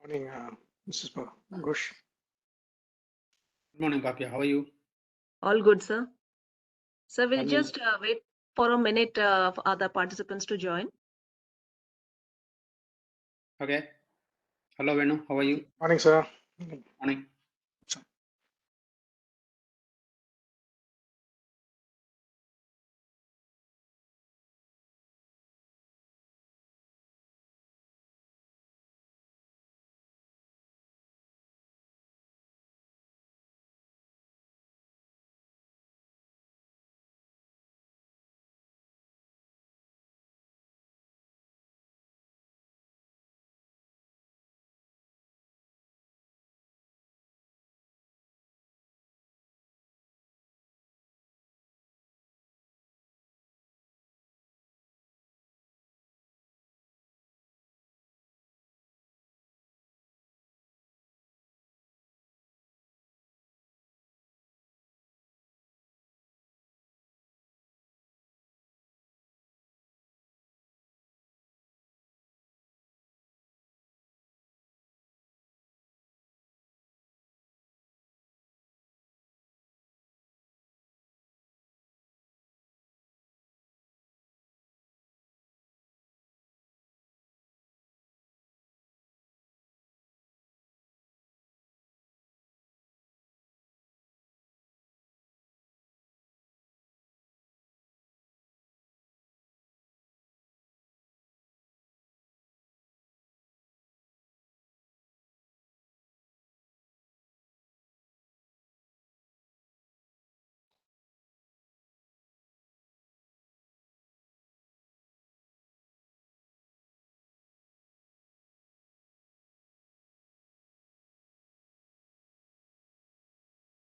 Morning, Mrs. Ghosh. Good morning, Papia. How are you? All good, sir. So we'll Morning. just wait for a minute for other participants to join. Okay. Hello, Venu. How are you? Morning, sir. Morning.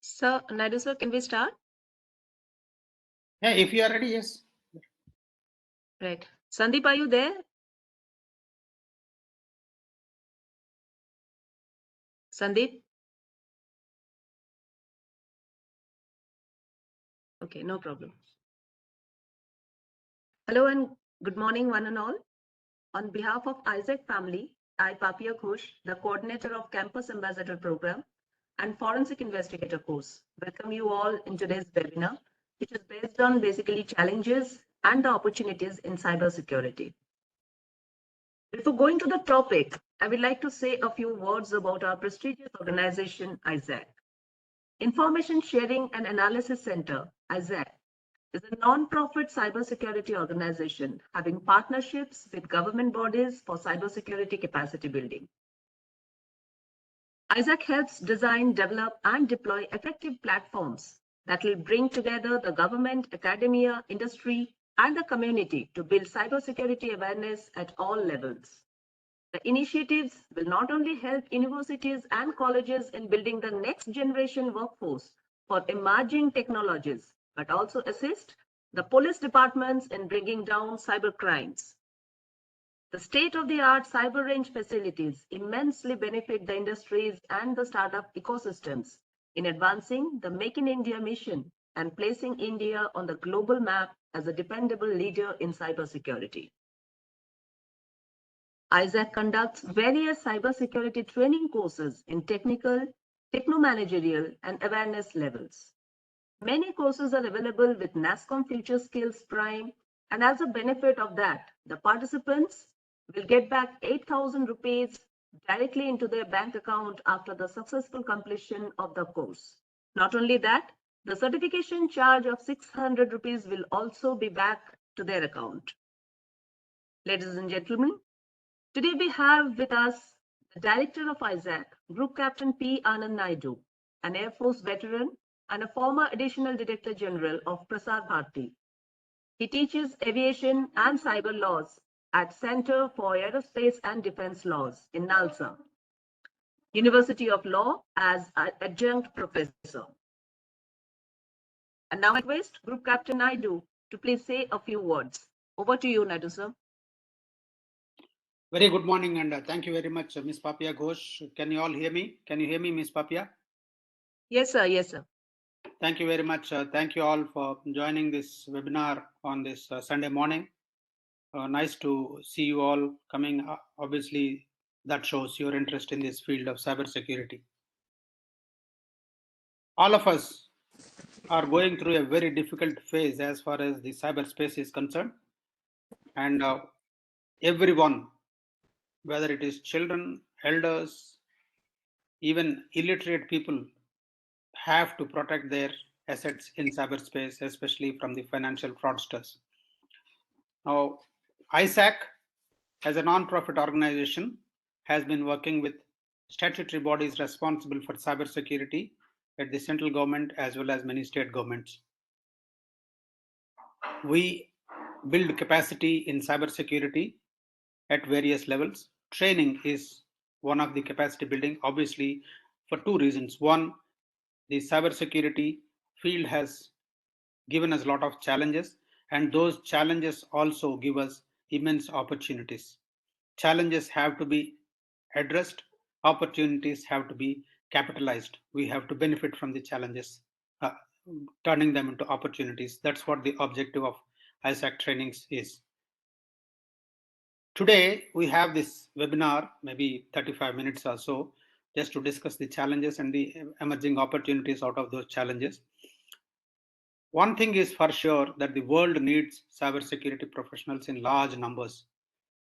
So, Naidu sir, can we start? Yeah, if you are ready, yes. Right. Sandeep, are you there? Sandeep? Okay, no problem. Hello and good morning, one and all. On behalf of ISAC family, I, Papia Ghosh, the coordinator of Campus Ambassador Program and Forensic Investigator course, welcome you all in today's webinar, which is based on basically challenges and the opportunities in cybersecurity. Before going to the topic, I would like to say a few words about our prestigious organization, ISAC. Information Sharing and Analysis Center, ISAC, is a non-profit cybersecurity organization having partnerships with government bodies for cybersecurity capacity building. ISAC helps design, develop, and deploy effective platforms that will bring together the government, academia, industry, and the community to build cybersecurity awareness at all levels. The initiatives will not only help universities and colleges in building the next generation workforce for emerging technologies, but also assist the police departments in bringing down cyber crimes. The state-of-the-art cyber range facilities immensely benefit the industries and the startup ecosystems in advancing the Make in India mission and placing India on the global map as a dependable leader in cybersecurity. ISAC conducts various cybersecurity training courses in technical, techno-managerial, and awareness levels. Many courses are available with NASCOM Future Skills Prime, and as a benefit of that, the participants will get back 8,000 rupees directly into their bank account after the successful completion of the course. Not only that, the certification charge of 600 rupees will also be back to their account. Ladies and gentlemen, today we have with us the Director of ISAC, Group Captain P. Anand Naidu, an Air Force veteran and a former Additional Director General of Prasar Bharati. He teaches aviation and cyber laws at Center for Aerospace and Defense Laws in Nalsa, University of Law as adjunct professor. And now I request Group Captain Naidu to please say a few words. Over to you, Naidu sir. Very good morning and thank you very much, Ms. Papia Ghosh. Can you all hear me? Can you hear me, Ms. Papia? Yes, sir. Yes, sir. Thank you very much. Thank you all for joining this webinar on this Sunday morning. Nice to see you all coming. Obviously, That shows your interest in this field of cybersecurity. All of us are going through a very difficult phase as far as the cyberspace is concerned. And everyone, whether it is children, elders, even illiterate people, have to protect their assets in cyberspace, especially from the financial fraudsters. Now, ISAC, as a non-profit organization, has been working with statutory bodies responsible for cybersecurity at the central government as well as many state governments. We build capacity in cybersecurity at various levels. Training is one of the capacity building, obviously, for two reasons. One, the cybersecurity field has given us a lot of challenges, and those challenges also give us immense opportunities. Challenges have to be addressed, opportunities have to be capitalized. We have to benefit from the challenges, turning them into opportunities. That's what the objective of ISAC trainings is. Today, we have this webinar, maybe 35 minutes or so, just to discuss the challenges and the emerging opportunities out of those challenges. One thing is for sure that the world needs cybersecurity professionals in large numbers,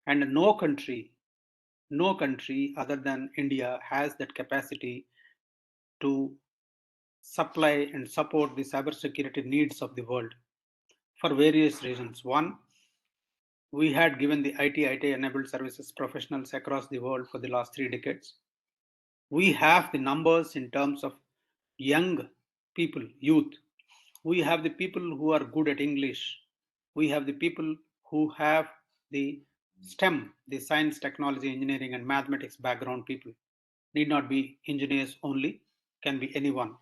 and no country other than India has that capacity to supply and support the cybersecurity needs of the world for various reasons. One, we had given the IT enabled services professionals across the world for the last 3 decades. We have the numbers in terms of young people, youth. We have the people who are good at English. We have the people who have the STEM, the science, technology, engineering, and mathematics background people. Need not be engineers only, can be anyone.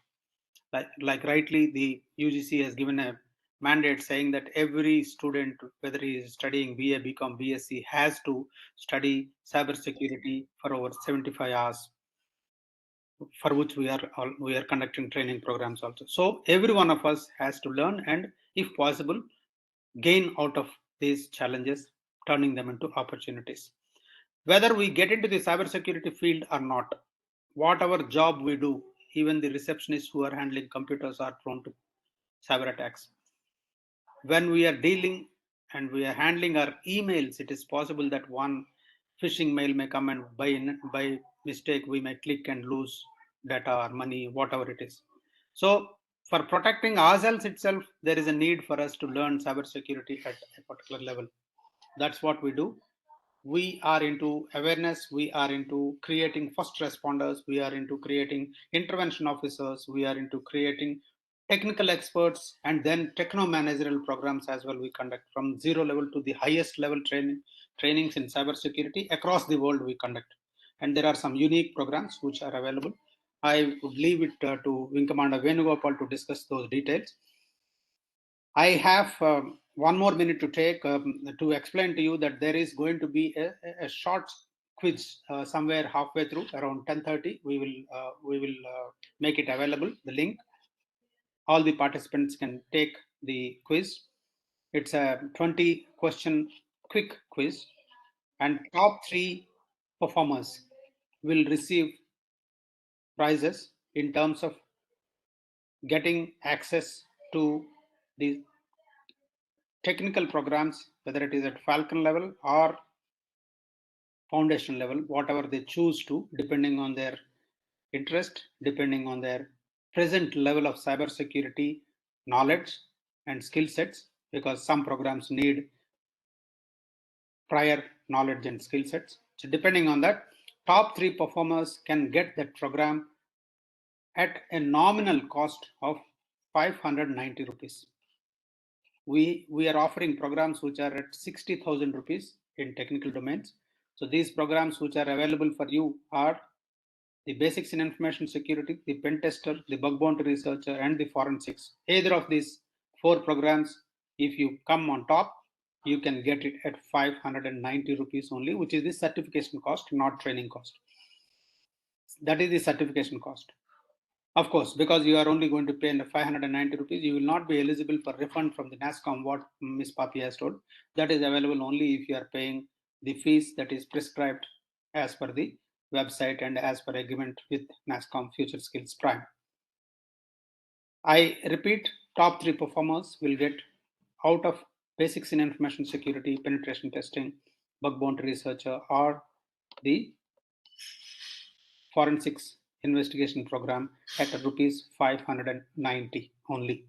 Like rightly, the UGC has given a mandate saying that every student, whether he is studying BA, BCom, BSc, has to study cybersecurity for over 75 hours, for which we are conducting training programs also. So every one of us has to learn and, if possible, gain out of these challenges, turning them into opportunities. Whether we get into the cybersecurity field or not, whatever job we do, even the receptionists who are handling computers are prone to cyber attacks. When we are dealing and we are handling our emails, it is possible that one phishing mail may come, and by mistake we may click and lose data or money, whatever it is. So for protecting ourselves itself, there is a need for us to learn cybersecurity at a particular level. That's what we do. We are into awareness, we are into creating first responders, we are into creating intervention officers, we are into creating technical experts, and then techno managerial programs as well. We conduct from zero level to the highest level trainings in cybersecurity across the world we conduct, and there are some unique programs which are available. I would leave it to Wing Commander Venugopal to discuss those details. I have one more minute to take to explain to you that there is going to be a short quiz somewhere halfway through, around 10:30. We will make it available, the link. All the participants can take the quiz. It's a 20 question quick quiz, and top 3 performers will receive prizes in terms of getting access to the technical programs, whether it is at Falcon level or foundation level, whatever they choose to, depending on their interest, depending on their present level of cybersecurity knowledge and skill sets, because some programs need prior knowledge and skill sets. So depending on that, top 3 performers can get that program at a nominal cost of 590 rupees. We are offering programs which are at 60,000 rupees in technical domains. So these programs which are available for you are the basics in information security, the pen tester, the bug bounty researcher, and the forensics. Either of these 4 programs, if you come on top, you can get it at 590 rupees only, which is the certification cost, not training cost. That is the certification cost. Of course, because you are only going to pay 590 rupees, you will not be eligible for refund from the NASCOM, what Ms. Papi has told. That is available only if you are paying the fees that is prescribed as per the website and as per agreement with NASSCOM Future Skills Prime. I repeat, top 3 performers will get out of basics in information security, penetration testing, bug bounty researcher, or the forensics investigation program at rupees 590 only.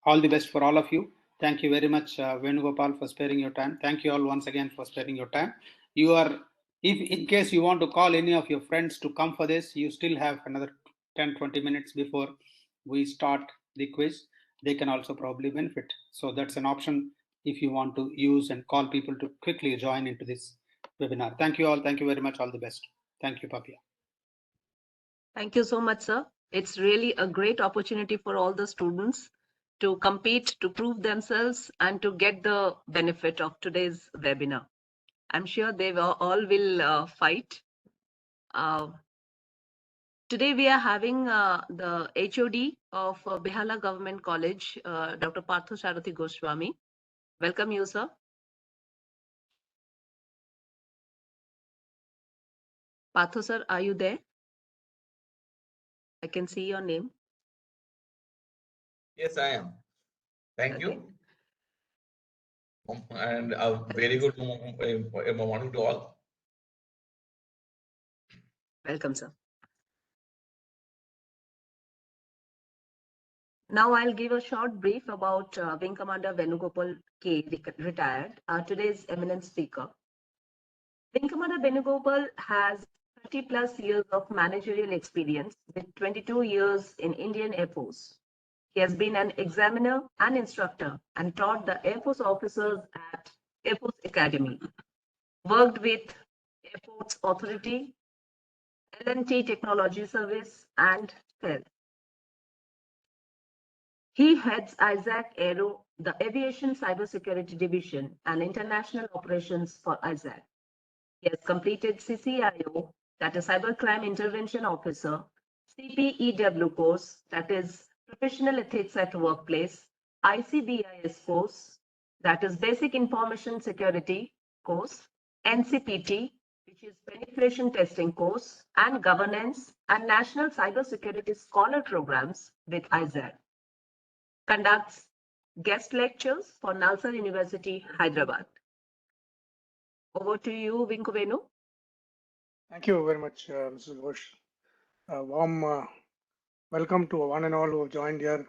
All the best for all of you. Thank you very much, Venugopal, for sparing your time. Thank you all once again for sparing your time. You are, if in case you want to call any of your friends to come for this, you still have another 10-20 minutes before we start the quiz. They can also probably benefit. So that's an option if you want to use and call people to quickly join into this webinar. Thank you all. Thank you very much. All the best. Thank you, Papia. Thank you so much, sir. It's really a great opportunity for all the students to compete, to prove themselves, and to get the benefit of today's webinar. I'm sure they all will fight. Today we are having the HOD of Behala Government College, Dr. Partho Sharathi Goswami. Welcome you, sir. Partho, sir, are you there? I can see your name. Yes, I am. Thank you. And a very good morning to all. Welcome, sir. Now I'll give a short brief about Wing Commander Venugopal K, retired, today's eminent speaker. Wing Commander Venugopal has 30 plus years of managerial experience with 22 years in Indian Air Force. He has been an examiner and instructor and taught the Air Force officers at Air Force Academy. Worked with Air Force Authority, L&T Technology Service, and FEL. He heads ISAC Aero, the Aviation Cybersecurity Division, and International Operations for ISAC. He has completed CCIO, that is Cybercrime Intervention Officer, CPEW course, that is Professional Ethics at Workplace, ICBIS course, that is Basic Information Security course, NCPT, which is Penetration Testing course, and Governance and National Cybersecurity Scholar programs with ISAC. Conducts guest lectures for Nalsar University, Hyderabad. Over to you, Vinkovenu. Thank you very much, Mrs. Ghosh. Warm welcome to one and all who have joined here.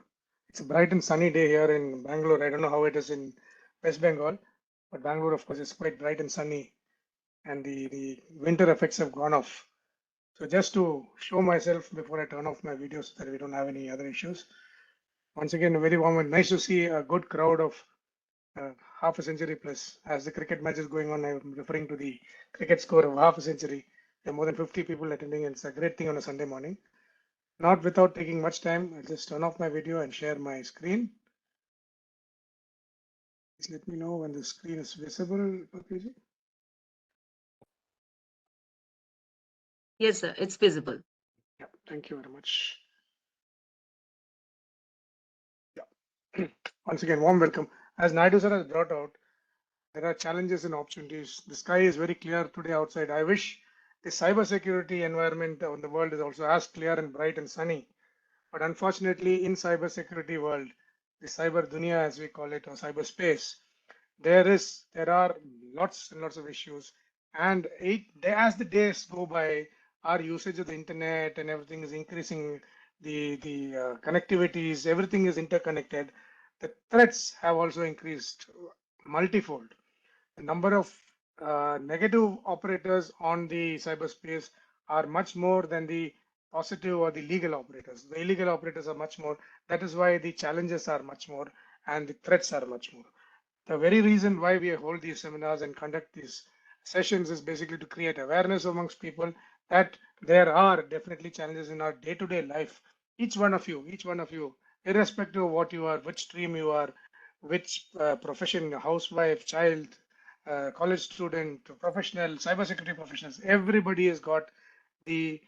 It's a bright and sunny day here in Bangalore. I don't know how it is in West Bengal, but Bangalore, of course, is quite bright and sunny, and the winter effects have gone off. So just to show myself before I turn off my video so that we don't have any other issues. Once again, a very warm and nice to see a good crowd of half a century plus. As the cricket match is going on, I'm referring to the cricket score of half a century. There are more than 50 people attending, and it's a great thing on a Sunday morning. Not without taking much time, I'll just turn off my video and share my screen. Please let me know when the screen is visible. Yes, sir, it's visible. Yeah, thank you very much. Once again, warm welcome. As Naidu sir has brought out, there are challenges and opportunities. The sky is very clear today outside. I wish the cybersecurity environment on the world is also as clear and bright and sunny. But unfortunately, in cybersecurity world, the cyber dunya, as we call it, or cyberspace, there are lots and lots of issues. And as the days go by, our usage of the internet and everything is increasing. The connectivities, everything is interconnected. The threats have also increased multifold. The number of negative operators on the cyberspace are much more than the positive or the legal operators. The illegal operators are much more. That is why the challenges are much more and the threats are much more. The very reason why we hold these seminars and conduct these sessions is basically to create awareness amongst people that there are definitely challenges in our day-to-day life. Each one of you, irrespective of what you are, which stream you are, which profession, housewife, child, college student, professional, cybersecurity professionals, everybody has got the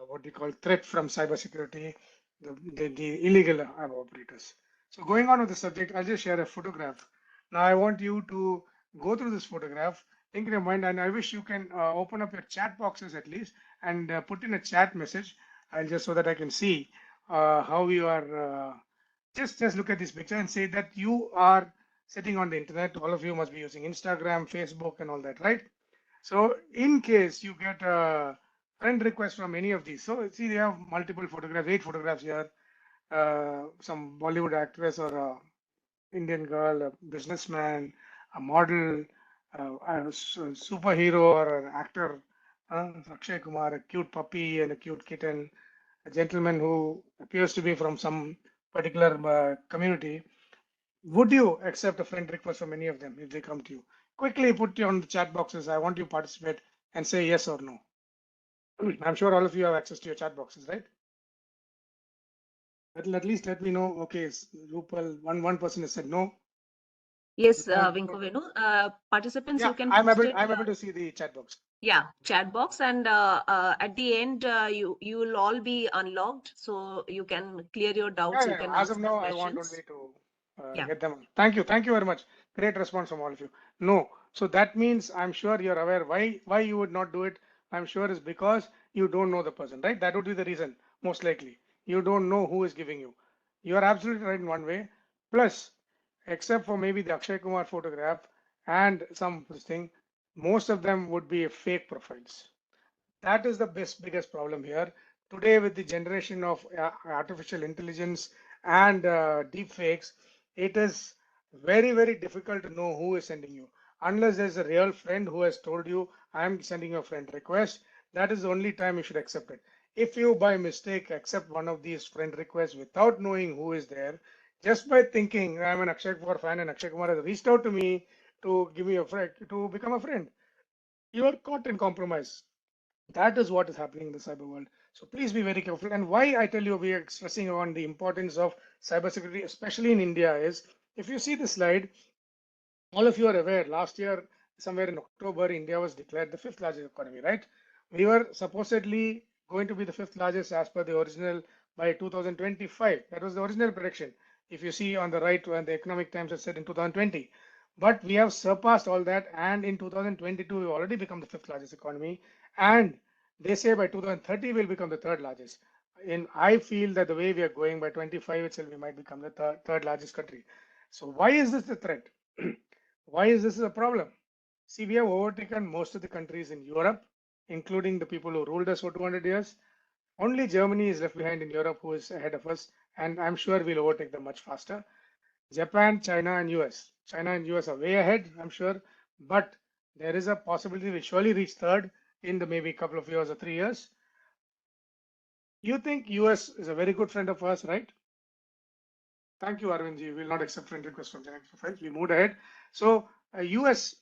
what we call threat from cybersecurity, the illegal operators. So going on with the subject, I'll just share a photograph. Now I want you to go through this photograph think in your mind, and I wish you can open up your chat boxes at least and put in a chat message. I'll just so that I can see how you are. Just look at this picture and say that you are sitting on the internet. All of you must be using Instagram, Facebook, and all that, right? So in case you get a friend request from any of these, so see they have multiple photographs, 8 photographs here, some Bollywood actress or a Indian girl, a businessman, a model, superhero or an actor, Akshay Kumar, a cute puppy and a cute kitten, a gentleman who appears to be from some particular community. Would you accept a friend request from any of them if they come to you? Quickly put you on the chat boxes. I want you to participate and say yes or no. I'm sure all of you have access to your chat boxes, right? At least let me know. Okay, Rupal, one person has said no. Yes, Venu. Participants, Yeah, you can I'm post able. it. I'm able to see the chat box. Yeah, chat box, and at the end, you will all be unlocked, so you can clear your doubts. You can As of ask the now, I want questions. only to Yeah. get them. Thank you very much. Great response from all of you. No, so that means I'm sure you're aware why you would not do it. I'm sure is because you don't know the person, right? That would be the reason, most likely. You don't know who is giving you. You are absolutely right in one way. Plus, except for maybe the Akshay Kumar photograph and some thing, most of them would be fake profiles. That is the biggest problem here. Today, with the generation of artificial intelligence and deep fakes, it is very difficult to know who is sending you. Unless there's a real friend who has told you, I'm sending you a friend request, that is the only time you should accept it. If you by mistake accept one of these friend requests without knowing who is there, just by thinking I'm an Akshay Kumar fan and Akshay Kumar has reached out to me to give me a friend, to become a friend, you are caught in compromise. That is what is happening in the cyber world. So please be very careful. And why I tell you we are stressing on the importance of cybersecurity, especially in India, is if you see the slide, all of you are aware last year, somewhere in October, India was declared the fifth largest economy, right? We were supposedly going to be the fifth largest as per the original by 2025. That was the original prediction. If you see on the right, when the Economic Times has said in 2020. But we have surpassed all that, and in 2022, we've already become the fifth largest economy. And they say by 2030, we'll become the third largest. And I feel that the way we are going by 25 itself, we might become the third largest country. So why is this a threat? Why is this a problem? See, we have overtaken most of the countries in Europe, including the people who ruled us for 200 years. Only Germany is left behind in Europe, who is ahead of us, and I'm sure we'll overtake them much faster. Japan, China, and US. China and US are way ahead, I'm sure, but there is a possibility we'll surely reach third in the maybe couple of years or 3 years. You think US is a very good friend of ours, right? Thank you, Arvindji. We will not accept friend requests from generic profiles. We moved ahead. So US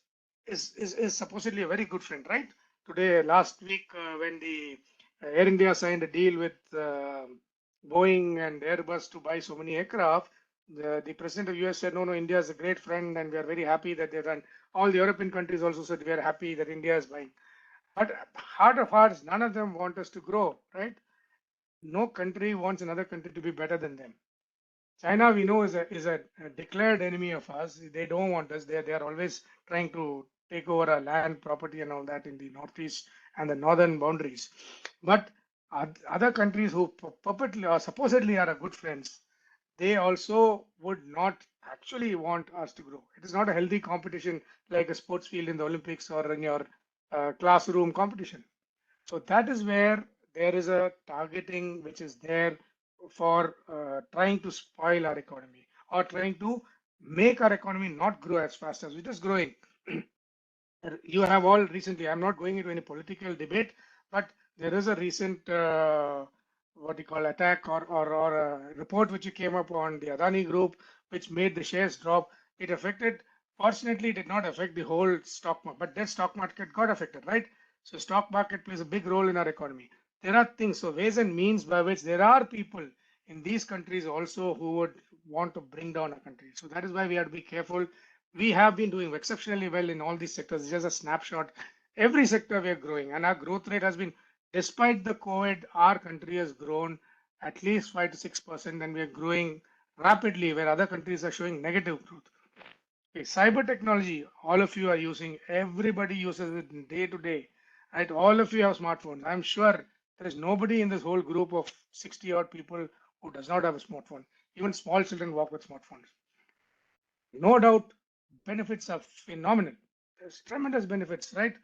is supposedly a very good friend, right? Today, last week, when the Air India signed a deal with Boeing and Airbus to buy so many aircraft, the president of US said, no, India is a great friend and we are very happy that they've done. All the European countries also said we are happy that India is buying. But heart of hearts, none of them want us to grow, right? No country wants another country to be better than them. China, we know, is a declared enemy of us. They don't want us. They are always trying to take over our land, property, and all that in the northeast and the northern boundaries. But other countries who purportedly or supposedly are our good friends, they also would not actually want us to grow. It is not a healthy competition like a sports field in the Olympics or in your classroom competition. So that is where there is a targeting which is there for trying to spoil our economy or trying to make our economy not grow as fast as it is growing. You have all recently, I'm not going into any political debate, but there is a recent what you call attack or a report which came up on the Adani group, which made the shares drop. It affected, fortunately, it did not affect the whole stock market, but that stock market got affected, right? So stock market plays a big role in our economy. There are things, so ways and means by which there are people in these countries also who would want to bring down our country. So that is why we have to be careful. We have been doing exceptionally well in all these sectors. It's just a snapshot. Every sector we are growing, and our growth rate has been, despite the COVID, our country has grown at least 5 to 6%, and we are growing rapidly where other countries are showing negative growth. Okay, cyber technology, all of you are using, everybody uses it day to day, right? All of you have smartphones. I'm sure there is nobody in this whole group of 60 odd people who does not have a smartphone. Even small children walk with smartphones. No doubt, benefits are phenomenal. There's tremendous benefits, right?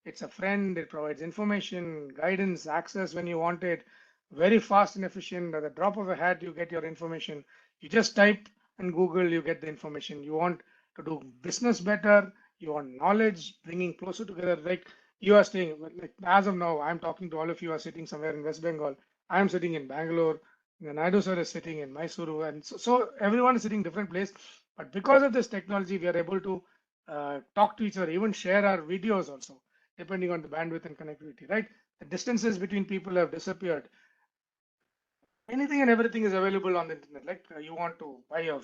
It's a friend, it provides information, guidance, access when you want it, very fast and efficient. At the drop of a hat, you get your information. You just type and Google, you get the information. You want to do business better, you want knowledge, bringing closer together. Like you are staying, like as of now, I'm talking to all of you are sitting somewhere in West Bengal. I'm sitting in Bangalore. Naidu sir is sitting in Mysuru, and so everyone is sitting different place. But because of this technology, we are able to talk to each other, even share our videos also, depending on the bandwidth and connectivity, right? The distances between people have disappeared. Anything and everything is available on the internet. Like you want to buy your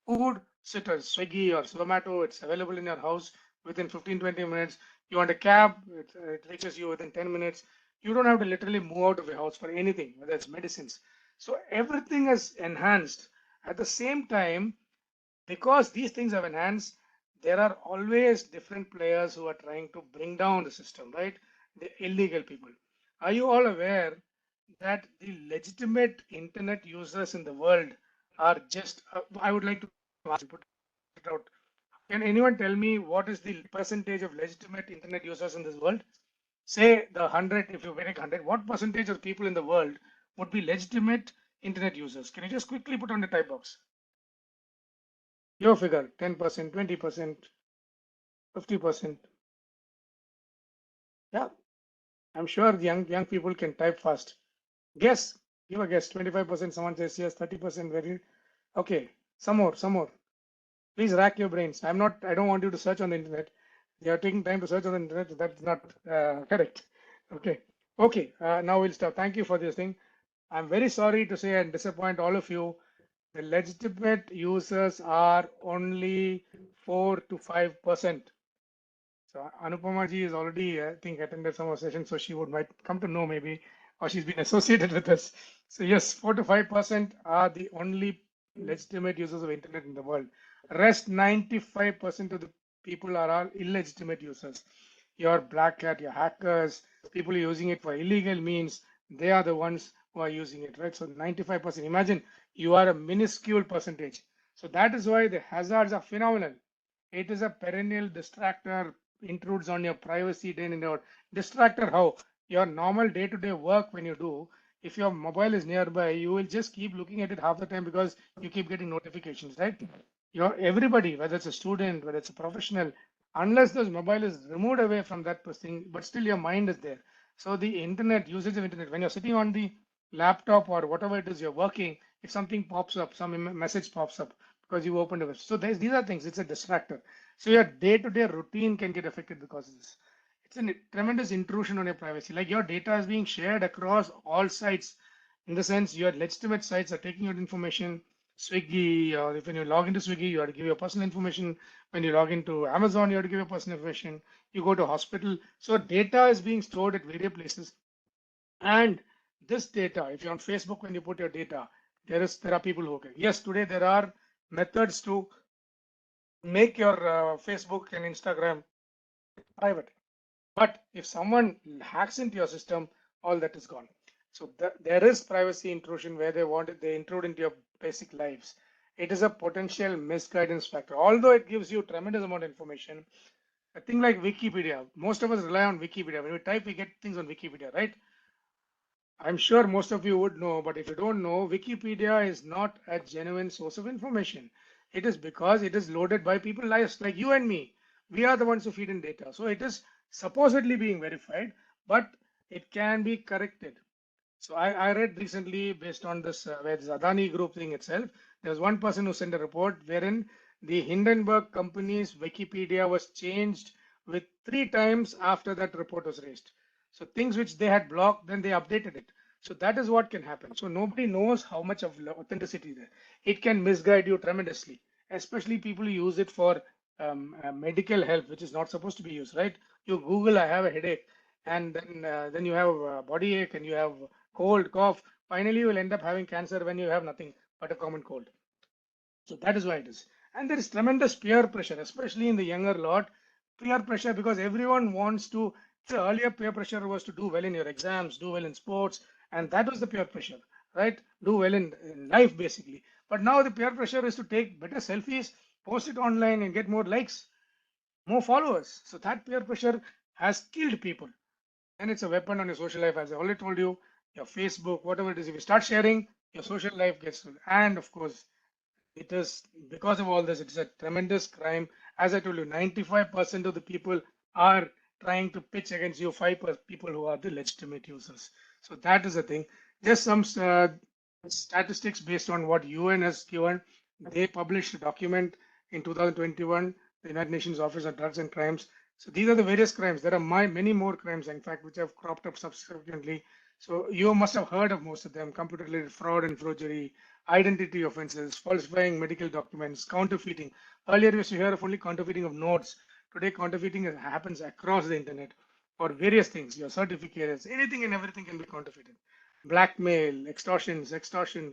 food, sit on Swiggy or Zomato, it's available in your house within 15-20 minutes. You want a cab, it reaches you within 10 minutes. You don't have to literally move out of your house for anything, whether it's medicines. So everything is enhanced. At the same time, because these things have enhanced, there are always different players who are trying to bring down the system, right? The illegal people. Are you all aware that the legitimate internet users in the world are just, I would like to ask, put it out. Can anyone tell me what is the percentage of legitimate internet users in this world? Say the 100, if you take 100, what percentage of people in the world would be legitimate internet users? Can you just quickly put on the type box? Your figure, 10%, 20%, 50%. Yeah, I'm sure the young people can type fast. Guess, give a guess. 25%, someone says yes, 30% very. Okay, some more, some more. Please rack your brains. I don't want you to search on the internet. You are taking time to search on the internet. That's not correct. Okay, okay, now we'll stop. Thank you for this thing. I'm very sorry to say and disappoint all of you. The legitimate users are only 4 to 5%. So Anupama ji is already, I think, attended some of the sessions, so she would might come to know maybe, or she's been associated with us. So yes, 4 to 5% are the only legitimate users of internet in the world. Rest 95% of the people are all illegitimate users. Your black hat, your hackers, people using it for illegal means, they are the ones who are using it, right? So 95%. Imagine you are a minuscule percentage. So that is why the hazards are phenomenal. It is a perennial distractor, intrudes on your privacy day in and out. Distractor how? Your normal day-to-day work when you do, if your mobile is nearby, you will just keep looking at it half the time because you keep getting notifications, right? Everybody, whether it's a student, whether it's a professional, unless the mobile is removed away from that thing, but still your mind is there. So the internet, usage of internet, when you're sitting on the laptop or whatever it is you're working, if something pops up, some message pops up because you opened a web. So these are things, it's a distractor. So your day-to-day routine can get affected because of this. It's a tremendous intrusion on your privacy. Like your data is being shared across all sites. In the sense, your legitimate sites are taking your information. Swiggy, or if when you log into Swiggy, you have to give your personal information. When you log into Amazon, you have to give your personal information. You go to hospital. So data is being stored at various places. And this data, if you're on Facebook, when you put your data, there are people who can. Yes, today there are methods to make your Facebook and Instagram private. But if someone hacks into your system, all that is gone. So there is privacy intrusion where they intrude into your basic lives. It is a potential misguidance factor. Although it gives you tremendous amount of information, a thing like Wikipedia, most of us rely on Wikipedia. When we type, we get things on Wikipedia, right? I'm sure most of you would know, but if you don't know, Wikipedia is not a genuine source of information. It is because it is loaded by people like you and me. We are the ones who feed in data. So it is supposedly being verified, but it can be corrected. So I read recently based on this, where this Adani group thing itself, there was one person who sent a report wherein the Hindenburg company's Wikipedia was changed with 3 times after that report was raised. So things which they had blocked, then they updated it. So that is what can happen. So nobody knows how much of authenticity there. It can misguide you tremendously, especially people who use it for medical help, which is not supposed to be used, right? You Google, I have a headache, and then you have a body ache and you have cold, cough. Finally, you will end up having cancer when you have nothing but a common cold. So that is why it is. And there is tremendous peer pressure, especially in the younger lot. Peer pressure because everyone wants to. So earlier peer pressure was to do well in your exams, do well in sports, and that was the peer pressure, right? Do well in life basically. But now the peer pressure is to take better selfies, post it online, and get more likes, more followers. So that peer pressure has killed people. And it's a weapon on your social life, as I already told you. Your Facebook, whatever it is, if you start sharing, your social life gets. And of course, it is because of all this, it's a tremendous crime. As I told you, 95% of the people are trying to pitch against you, 5% people who are the legitimate users. So that is the thing. Just some statistics based on what UN has given. They published a document in 2021, the United Nations Office on Drugs and Crimes. So these are the various crimes. There are many more crimes, in fact, which have cropped up subsequently. So you must have heard of most of them: computer-related fraud and forgery, identity offenses, falsifying medical documents, counterfeiting. Earlier, we used to hear of only counterfeiting of notes. Today, counterfeiting happens across the internet for various things. Your certificates, anything and everything can be counterfeited. Blackmail, extortion,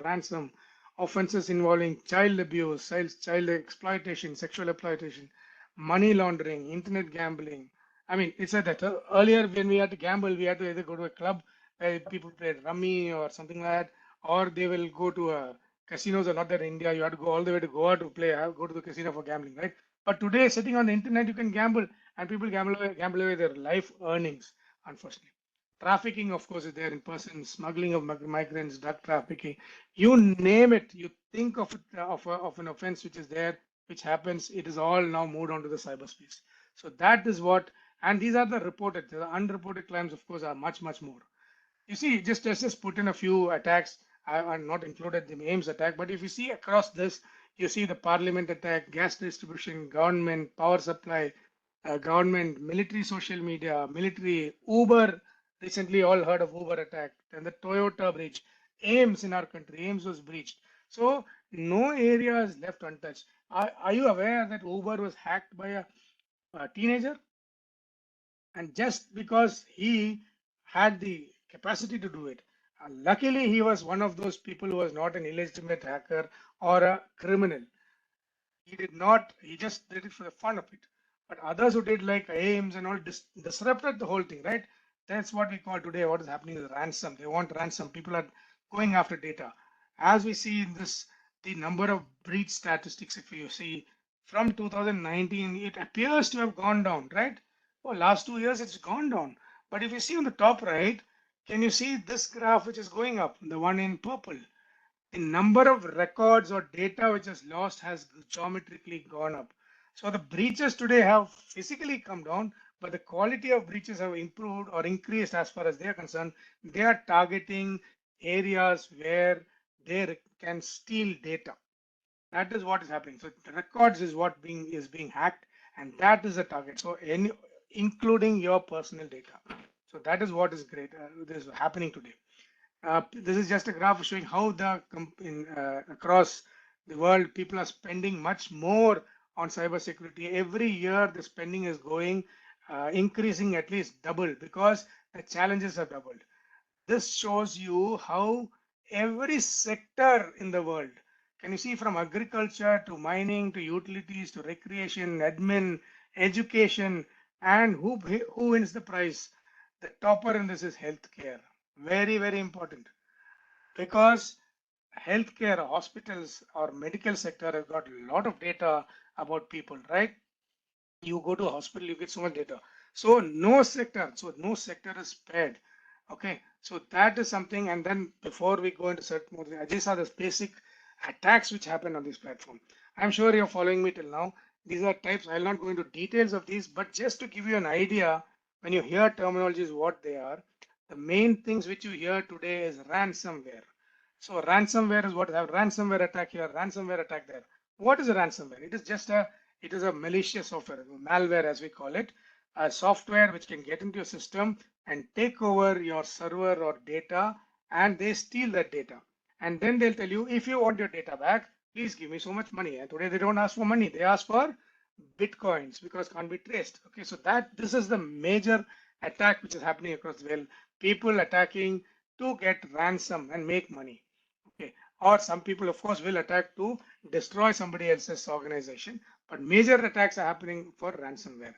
ransom, offenses involving child abuse, child exploitation, sexual exploitation, money laundering, internet gambling. I mean, it's a that earlier when we had to gamble, we had to either go to a club where people played rummy or something like that, or they will go to a casinos are not there in India. You have to go all the way to Goa to play, go to the casino for gambling, right? But today, sitting on the internet, you can gamble, and people gamble away their life earnings, unfortunately. Trafficking, of course, is there in person, smuggling of migrants, drug trafficking, you name it. You think of it of an offense which is there, which happens. It is all now moved on to the cyberspace. So that is what, and these are the reported. The unreported crimes, of course, are much more. You see, just put in a few attacks. I not included the Ames attack, but if you see across this, you see the Parliament attack, gas distribution, government, power supply, government, military, social media, military, Uber. Recently, all heard of Uber attack, and the Toyota breach. Ames in our country, Ames was breached. So no area is left untouched. Are you aware that Uber was hacked by a teenager? And just because he had the capacity to do it, luckily he was one of those people who was not an illegitimate hacker or a criminal. He did not, he just did it for the fun of it. But others who did like Ames and all disrupted the whole thing, right? That's what we call today what is happening is ransom. They want ransom. People are going after data. As we see in this, the number of breach statistics, if you see from 2019, it appears to have gone down, right? For last 2 years, it's gone down. But if you see on the top right, can you see this graph which is going up, the one in purple? The number of records or data which is lost has geometrically gone up. So the breaches today have physically come down, but the quality of breaches have improved or increased as far as they are concerned. They are targeting areas where they can steal data. That is what is happening. So the records is what is being hacked, and that is the target. So including your personal data. So that is what is great. This is happening today. This is just a graph showing how across the world people are spending much more on cybersecurity. Every year the spending is going increasing at least double because the challenges have doubled. This shows you how every sector in the world, can you see from agriculture to mining to utilities to recreation, admin, education, and who wins the prize? The topper in this is healthcare. Very important, because healthcare, hospitals or medical sector have got a lot of data about people, right? You go to a hospital, you get so much data. So no sector is spared. Okay, so that is something. And then before we go into certain more, these are the basic attacks which happen on this platform. I'm sure you're following me till now. These are types. I'll not go into details of these, but just to give you an idea, when you hear terminologies, what they are, the main things which you hear today is ransomware. So ransomware is what I have: ransomware attack here, ransomware attack there. What is a ransomware? It is a malicious software, malware as we call it, a software which can get into your system and take over your server or data, and they steal that data. And then they'll tell you, if you want your data back, please give me so much money. And today they don't ask for money, they ask for bitcoins because it can't be traced. Okay, so this is the major attack which is happening across the world. People attacking to get ransom and make money. Okay, or some people, of course, will attack to destroy somebody else's organization. But major attacks are happening for ransomware.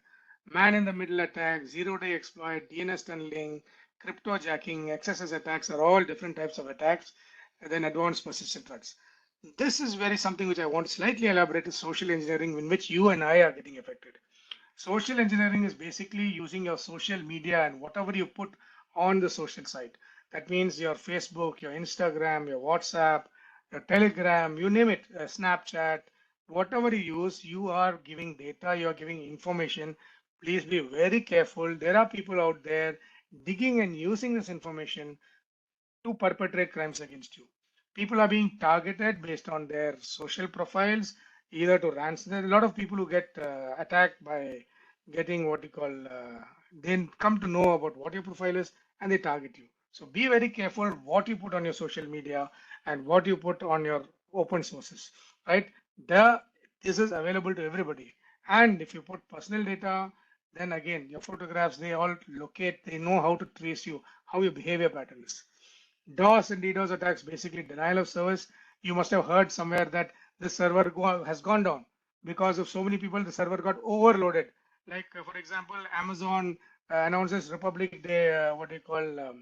Man in the middle attack, zero-day exploit, DNS tunneling, cryptojacking, XSS attacks are all different types of attacks, and then advanced persistent threats. This is very something which I want to slightly elaborate is social engineering in which you and I are getting affected. Social engineering is basically using your social media and whatever you put on the social site. That means your Facebook, your Instagram, your WhatsApp, your Telegram, you name it, Snapchat, whatever you use, you are giving data, you are giving information. Please be very careful. There are people out there digging and using this information to perpetrate crimes against you. People are being targeted based on their social profiles, either to ransom. There are a lot of people who get attacked by getting what you call, they come to know about what your profile is and they target you. So be very careful what you put on your social media and what you put on your open sources, right? This is available to everybody. And if you put personal data, then again, your photographs, they all locate, they know how to trace you, how your behavior pattern is. DOS and DDoS attacks, basically denial of service. You must have heard somewhere that the server has gone down because of so many people. The server got overloaded. Like for example, Amazon announces Republic Day, what do you call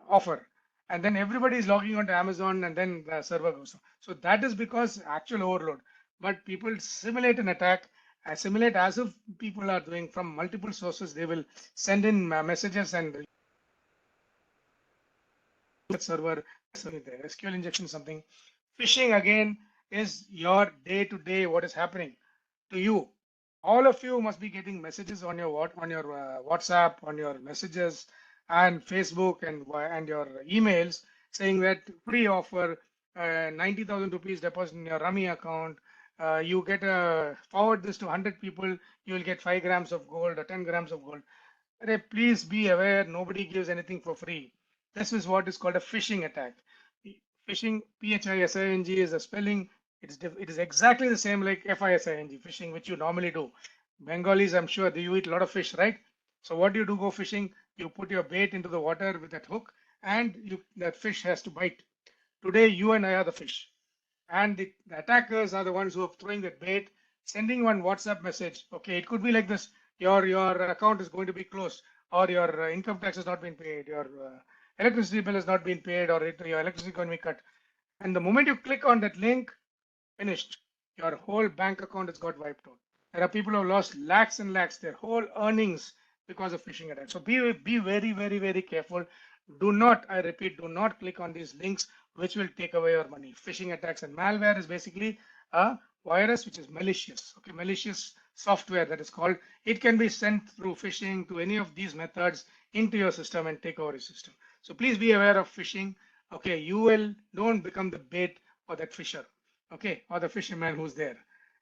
offer, and then everybody is logging onto Amazon, and then the server goes down. So that is because actual overload. But people simulate an attack, simulate as if people are doing from multiple sources. They will send in messages and server, SQL injection, something. Phishing again is your day-to-day what is happening to you. All of you must be getting messages on your WhatsApp, on your messages, and Facebook and your emails saying that free offer, 90,000 rupees deposit in your Rummy account. You get a forward this to 100 people, you will get 5 grams of gold or 10 grams of gold. Please be aware, nobody gives anything for free. This is what is called a phishing attack. Phishing, P-H-I-S-I-N-G is a spelling. It is exactly the same like F-I-S-I-N-G, phishing, which you normally do. Bengalis, I'm sure, you eat a lot of fish, right? So what do you do go fishing? You put your bait into the water with that hook and that fish has to bite. Today, you and I are the fish. And the attackers are the ones who are throwing that bait, sending one WhatsApp message. Okay, it could be like this: your account is going to be closed, or your income tax has not been paid, your electricity bill has not been paid, or your electricity is going to be cut. And the moment you click on that link, finished. Your whole bank account has got wiped out. There are people who have lost lakhs and lakhs, their whole earnings because of phishing attacks. So be very, very, very careful. Do not, I repeat, do not click on these links which will take away your money. Phishing attacks and malware is basically a virus which is malicious. Okay, malicious software that is called. It can be sent through phishing to any of these methods into your system and take over your system. So please be aware of phishing. Okay, don't become the bait for that fisher. Okay, or the fisherman who's there.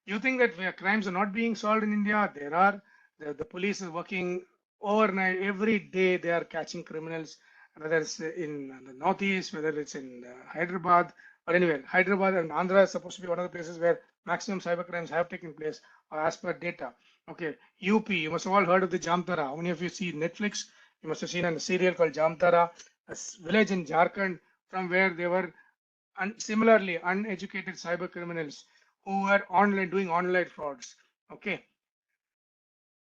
You think that where crimes are not being solved in India? There are. The police is working overnight. Every day they are catching criminals, whether it's in the northeast, whether it's in Hyderabad or anywhere. Hyderabad and Andhra is supposed to be one of the places where maximum cyber crimes have taken place, as per data. Okay, UP, you must have all heard of the Jamtara. How many of you see Netflix? You must have seen a serial called Jamtara, a village in Jharkhand from where they were similarly uneducated cyber criminals who were online doing online frauds. Okay,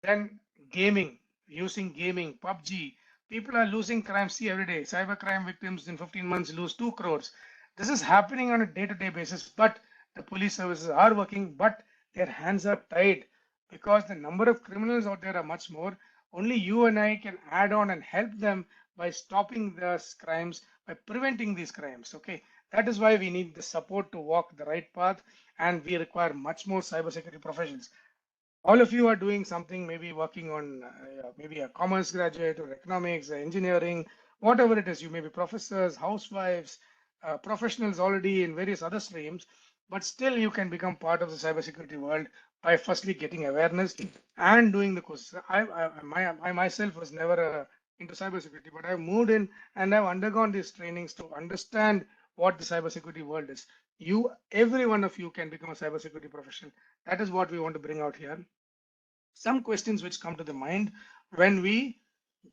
then gaming, using gaming, PUBG. People are losing crime. See every day, cyber crime victims in 15 months lose 2 crores. This is happening on a day-to-day basis, but the police services are working, but their hands are tied because the number of criminals out there are much more. Only you and I can add on and help them by stopping these crimes, by preventing these crimes. Okay, that is why we need the support to walk the right path, and we require much more cybersecurity professionals. All of you are doing something, maybe working on maybe a commerce graduate or economics, engineering, whatever it is. You may be professors, housewives, professionals already in various other streams, but still you can become part of the cybersecurity world by firstly getting awareness and doing the courses. I myself was never into cybersecurity, but I've moved in and I've undergone these trainings to understand what the cybersecurity world is. Every one of you can become a cybersecurity professional. That is what we want to bring out here. Some questions which come to the mind when we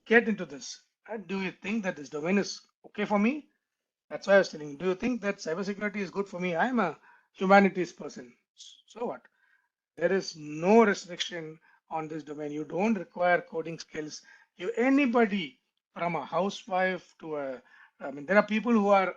get into this. Do you think that this domain is okay for me? That's why I was telling you, do you think that cybersecurity is good for me? I'm a humanities person. So what? There is no restriction on this domain. You don't require coding skills. Anybody from a housewife to a, I mean, there are people who are,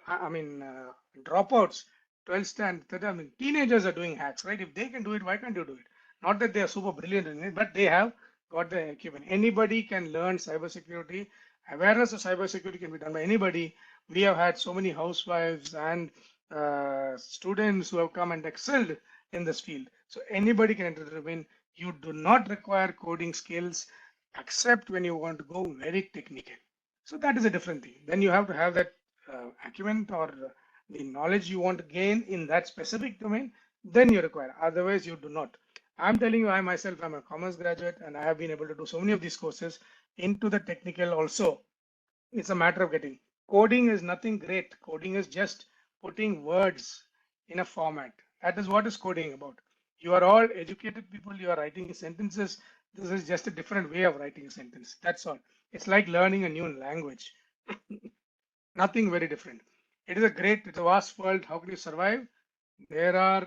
dropouts, 12th stand, I mean, teenagers are doing hacks, right? If they can do it, why can't you do it? Not that they are super brilliant in it, but they have got the equipment. Anybody can learn cybersecurity. Awareness of cybersecurity can be done by anybody. We have had so many housewives and students who have come and excelled in this field. So anybody can enter the domain. You do not require coding skills except when you want to go very technical. So that is a different thing. Then you have to have that acumen or the knowledge you want to gain in that specific domain. Then you require. Otherwise, you do not. I'm telling you, I myself am a commerce graduate and I have been able to do so many of these courses into the technical also. It's a matter of getting. Coding is nothing great. Coding is just putting words in a format. That is what is coding about. You are all educated people. You are writing sentences. This is just a different way of writing a sentence. That's all. It's like learning a new language. Nothing very different. It's a vast world. How can you survive? There are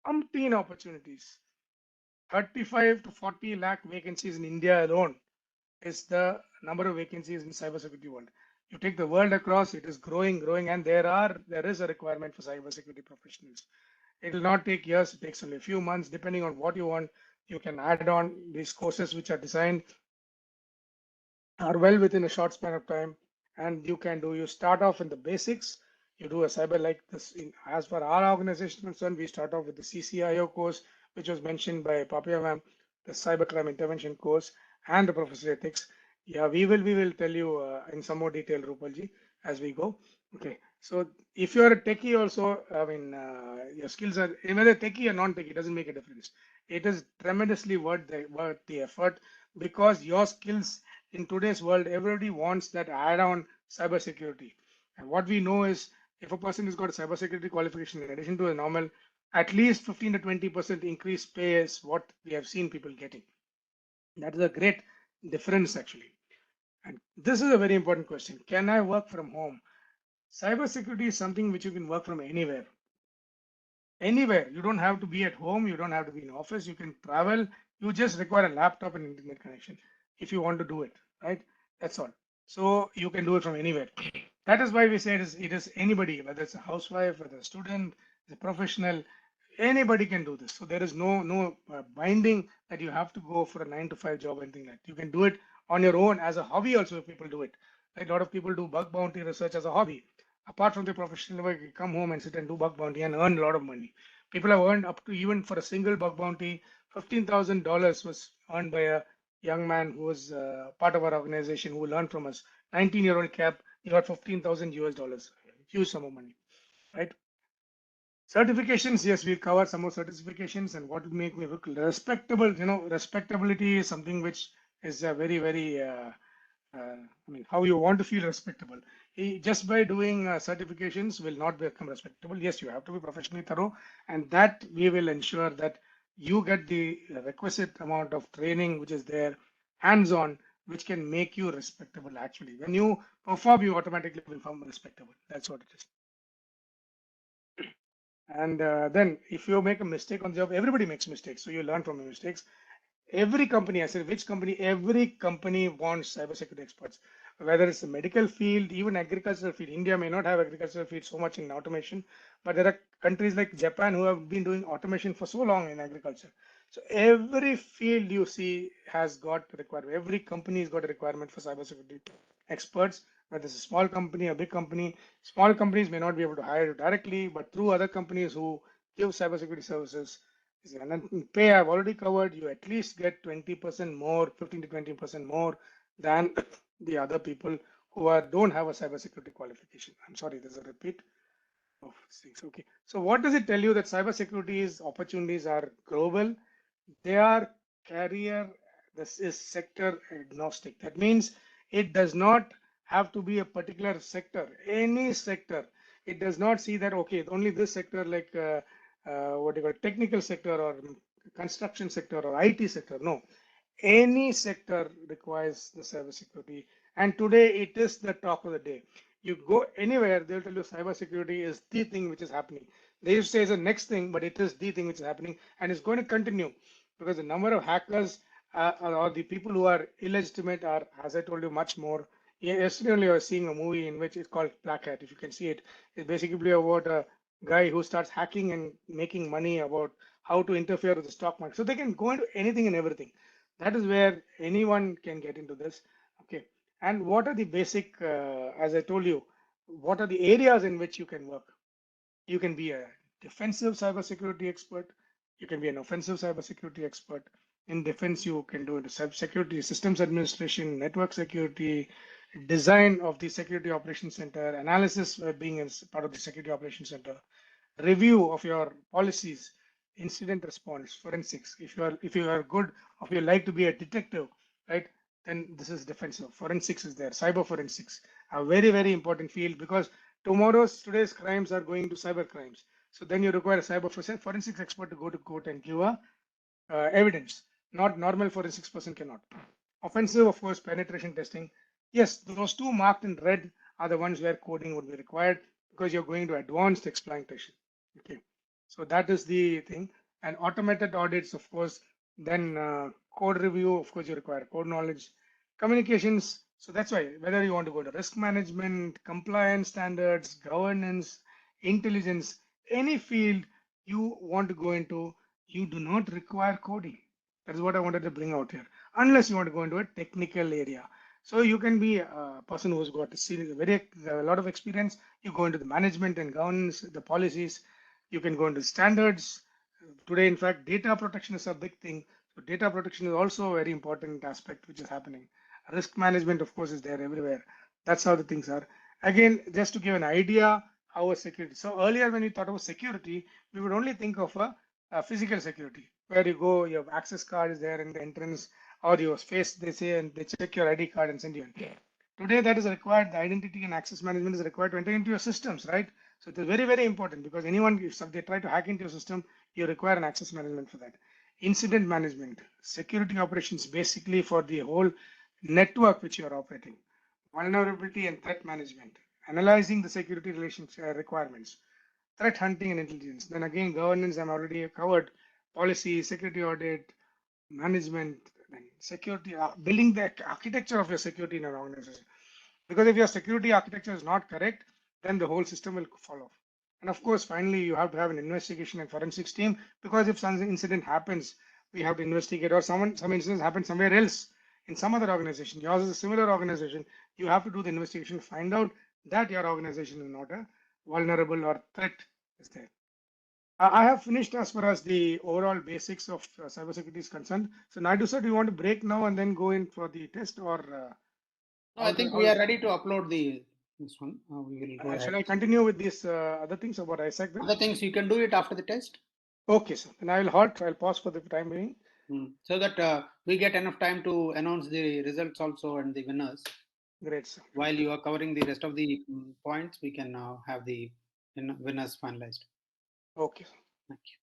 umpteen opportunities. 35 to 40 lakh vacancies in India alone is the number of vacancies in cybersecurity world. You take the world across, it is growing, and there is a requirement for cybersecurity professionals. It will not take years, it takes only a few months, depending on what you want. You can add on these courses which are designed, are well within a short span of time, and you start off in the basics. You do a cyber like this. As for our organization concerned, we start off with the CCIO course, which was mentioned by Papia ma'am, the cybercrime intervention course, and the professor ethics. Yeah, we will tell you in some more detail, Rupalji, as we go. Okay, so if you are a techie also, your skills are whether techie or non-techie, doesn't make a difference. It is tremendously worth the effort, because your skills in today's world, everybody wants that add-on cybersecurity. And what we know is, if a person has got a cybersecurity qualification in addition to a normal, at least 15 to 20% increased pay is what we have seen people getting. That is a great difference actually. And this is a very important question. Can I work from home? Cybersecurity is something which you can work from anywhere. Anywhere. You don't have to be at home. You don't have to be in office. You can travel. You just require a laptop and internet connection if you want to do it, right? That's all. So you can do it from anywhere. That is why we say it is anybody, whether it's a housewife, whether a student, a professional, anybody can do this. So there is no binding that you have to go for a 9 to 5 job or anything like that. You can do it on your own as a hobby also. People do it. Like a lot of people do bug bounty research as a hobby. Apart from the professional work, you come home and sit and do bug bounty and earn a lot of money. People have earned up to, even for a single bug bounty, $15,000 was earned by a young man who was part of our organization who learned from us. 19-year-old cap, he got 15,000 US dollars. Huge sum of money, right? Certifications, yes, we cover some more certifications and what will make me look respectable. Respectability is something which is a very, how you want to feel respectable. Just by doing certifications will not become respectable. Yes, you have to be professionally thorough, and that we will ensure that you get the requisite amount of training which is there, hands-on, which can make you respectable actually. When you perform, you automatically become respectable. That's what it is. And then if you make a mistake on the job, everybody makes mistakes. So you learn from your mistakes. Every company, I said which company, every company wants cybersecurity experts, whether it's the medical field, even agricultural field. India may not have agricultural field so much in automation, but there are countries like Japan who have been doing automation for so long in agriculture. So every field you see has got requirement. Every company has got a requirement for cybersecurity experts, whether it's a small company, a big company. Small companies may not be able to hire you directly, but through other companies who give cybersecurity services. And then pay I've already covered. You at least get 20% more, 15 to 20% more than the other people who don't have a cybersecurity qualification. I'm sorry, there's a repeat of things. Okay. So what does it tell you that cybersecurity's opportunities are global? They are career, this is sector agnostic. That means it does not have to be a particular sector, any sector. It does not see that, okay, only this sector, like what you call technical sector or construction sector or IT sector. No, any sector requires the cybersecurity. And today it is the talk of the day. You go anywhere, they'll tell you cybersecurity is the thing which is happening. They used to say it's the next thing, but it is the thing which is happening, and it's going to continue because the number of hackers or the people who are illegitimate are, as I told you, much more. Yesterday only I was seeing a movie in which it's called Black Hat. If you can see it, it's basically about a guy who starts hacking and making money about how to interfere with the stock market. So they can go into anything and everything. That is where anyone can get into this. Okay. And what are the basic, as I told you, what are the areas in which you can work? You can be a defensive cybersecurity expert. You can be an offensive cybersecurity expert. In defense, you can do the cybersecurity systems administration, network security, design of the security operations center, analysis being as part of the security operations center, review of your policies, incident response, forensics. If you are good, or if you like to be a detective, right? Then this is defensive. Forensics is there. Cyber forensics, a very very important field because today's crimes are going to cyber crimes. So then you require a cyber forensics expert to go to court and give a evidence. Not normal forensics person cannot. Offensive, of course, penetration testing. Yes, those two marked in red are the ones where coding would be required because you're going to advanced exploitation. Okay, so that is the thing. And automated audits, of course, then code review, of course, you require code knowledge, communications. So that's why whether you want to go to risk management, compliance standards, governance, intelligence, any field you want to go into, you do not require coding. That is what I wanted to bring out here, unless you want to go into a technical area. So you can be a person who's got a lot of experience. You go into the management and governance, the policies. You can go into standards. Today, in fact, data protection is a big thing. So data protection is also a very important aspect which is happening. Risk management, of course, is there everywhere. That's how the things are. Again, just to give an idea how a security. So earlier when we thought about security, we would only think of a physical security where you go, your access card is there in the entrance, or your face, they say, and they check your ID card and send you in. Today, that is required. The identity and access management is required to enter into your systems, right? So it is very, very important because anyone, if they try to hack into your system, you require an access management for that. Incident management, security operations, basically for the whole network which you are operating. Vulnerability and threat management, analyzing the security relations requirements, threat hunting and intelligence. Then again, governance, I'm already covered, policy, security audit, management, and security, building the architecture of your security in an organization. Because if your security architecture is not correct, then the whole system will fall off. And of course, finally, you have to have an investigation and forensics team because if some incident happens, we have to investigate, or some incident happens somewhere else in some other organization. Yours is a similar organization. You have to do the investigation, find out that your organization is not a vulnerable or threat is there. I have finished as far as the overall basics of cybersecurity is concerned. So Naidu sir, do you want to break now and then go in for the test, or No, I think we are ready to upload this one. We will go ahead. shall I continue with these other things about ISAC then? Other things you can do it after the test. Okay, sir. Then I will halt. I'll pause for the time being. So that we get enough time to announce the results also and the winners. Great, sir. While you are covering the rest of the points, we can now have the winners finalized. Okay. Thank you.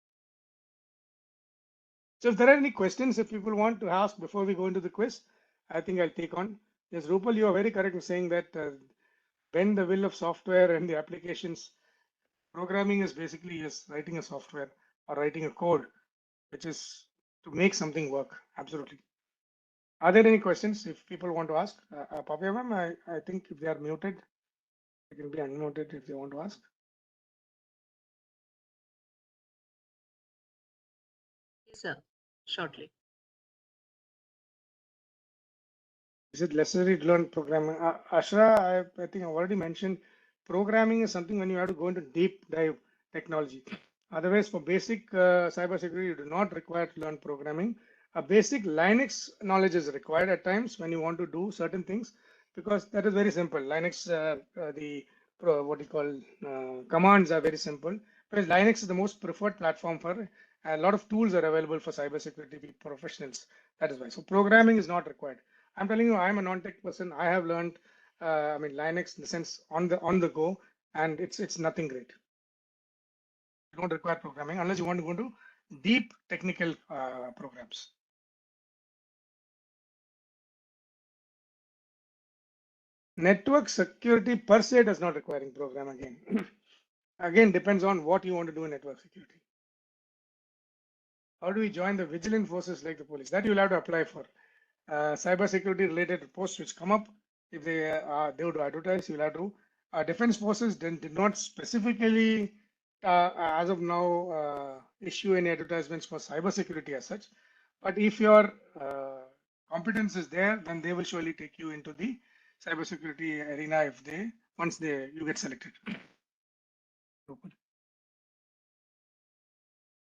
So if there are any questions, if people want to ask before we go into the quiz, I think I'll take on. Yes, Rupal, you are very correct in saying that bend the will of software and the applications. Programming is basically writing a software or writing a code, which is to make something work. Absolutely. Are there any questions if people want to ask? Papya ma'am, I think if they are muted, they can be unmuted if they want to ask. Yes, sir. Shortly. Is it necessary to learn programming? Ashra, I think I've already mentioned programming is something when you have to go into deep dive technology. Otherwise, for basic cybersecurity, you do not require to learn programming. A basic Linux knowledge is required at times when you want to do certain things, because that is very simple. Linux, what you call commands are very simple. Because Linux is the most preferred platform for a lot of tools are available for cybersecurity professionals. That is why. So programming is not required. I'm telling you, I'm a non-tech person. I have learned, Linux in the sense on the go, and it's nothing great. You don't require programming unless you want to go into deep technical programs. Network security per se does not requiring program again. Again, depends on what you want to do in network security. How do we join the vigilant forces like the police? That you'll have to apply for. Cybersecurity related posts which come up, if they would advertise, you'll have to. Defense forces did not specifically, as of now, issue any advertisements for cybersecurity as such. But if your competence is there, then they will surely take you into the cybersecurity arena if they once you get selected.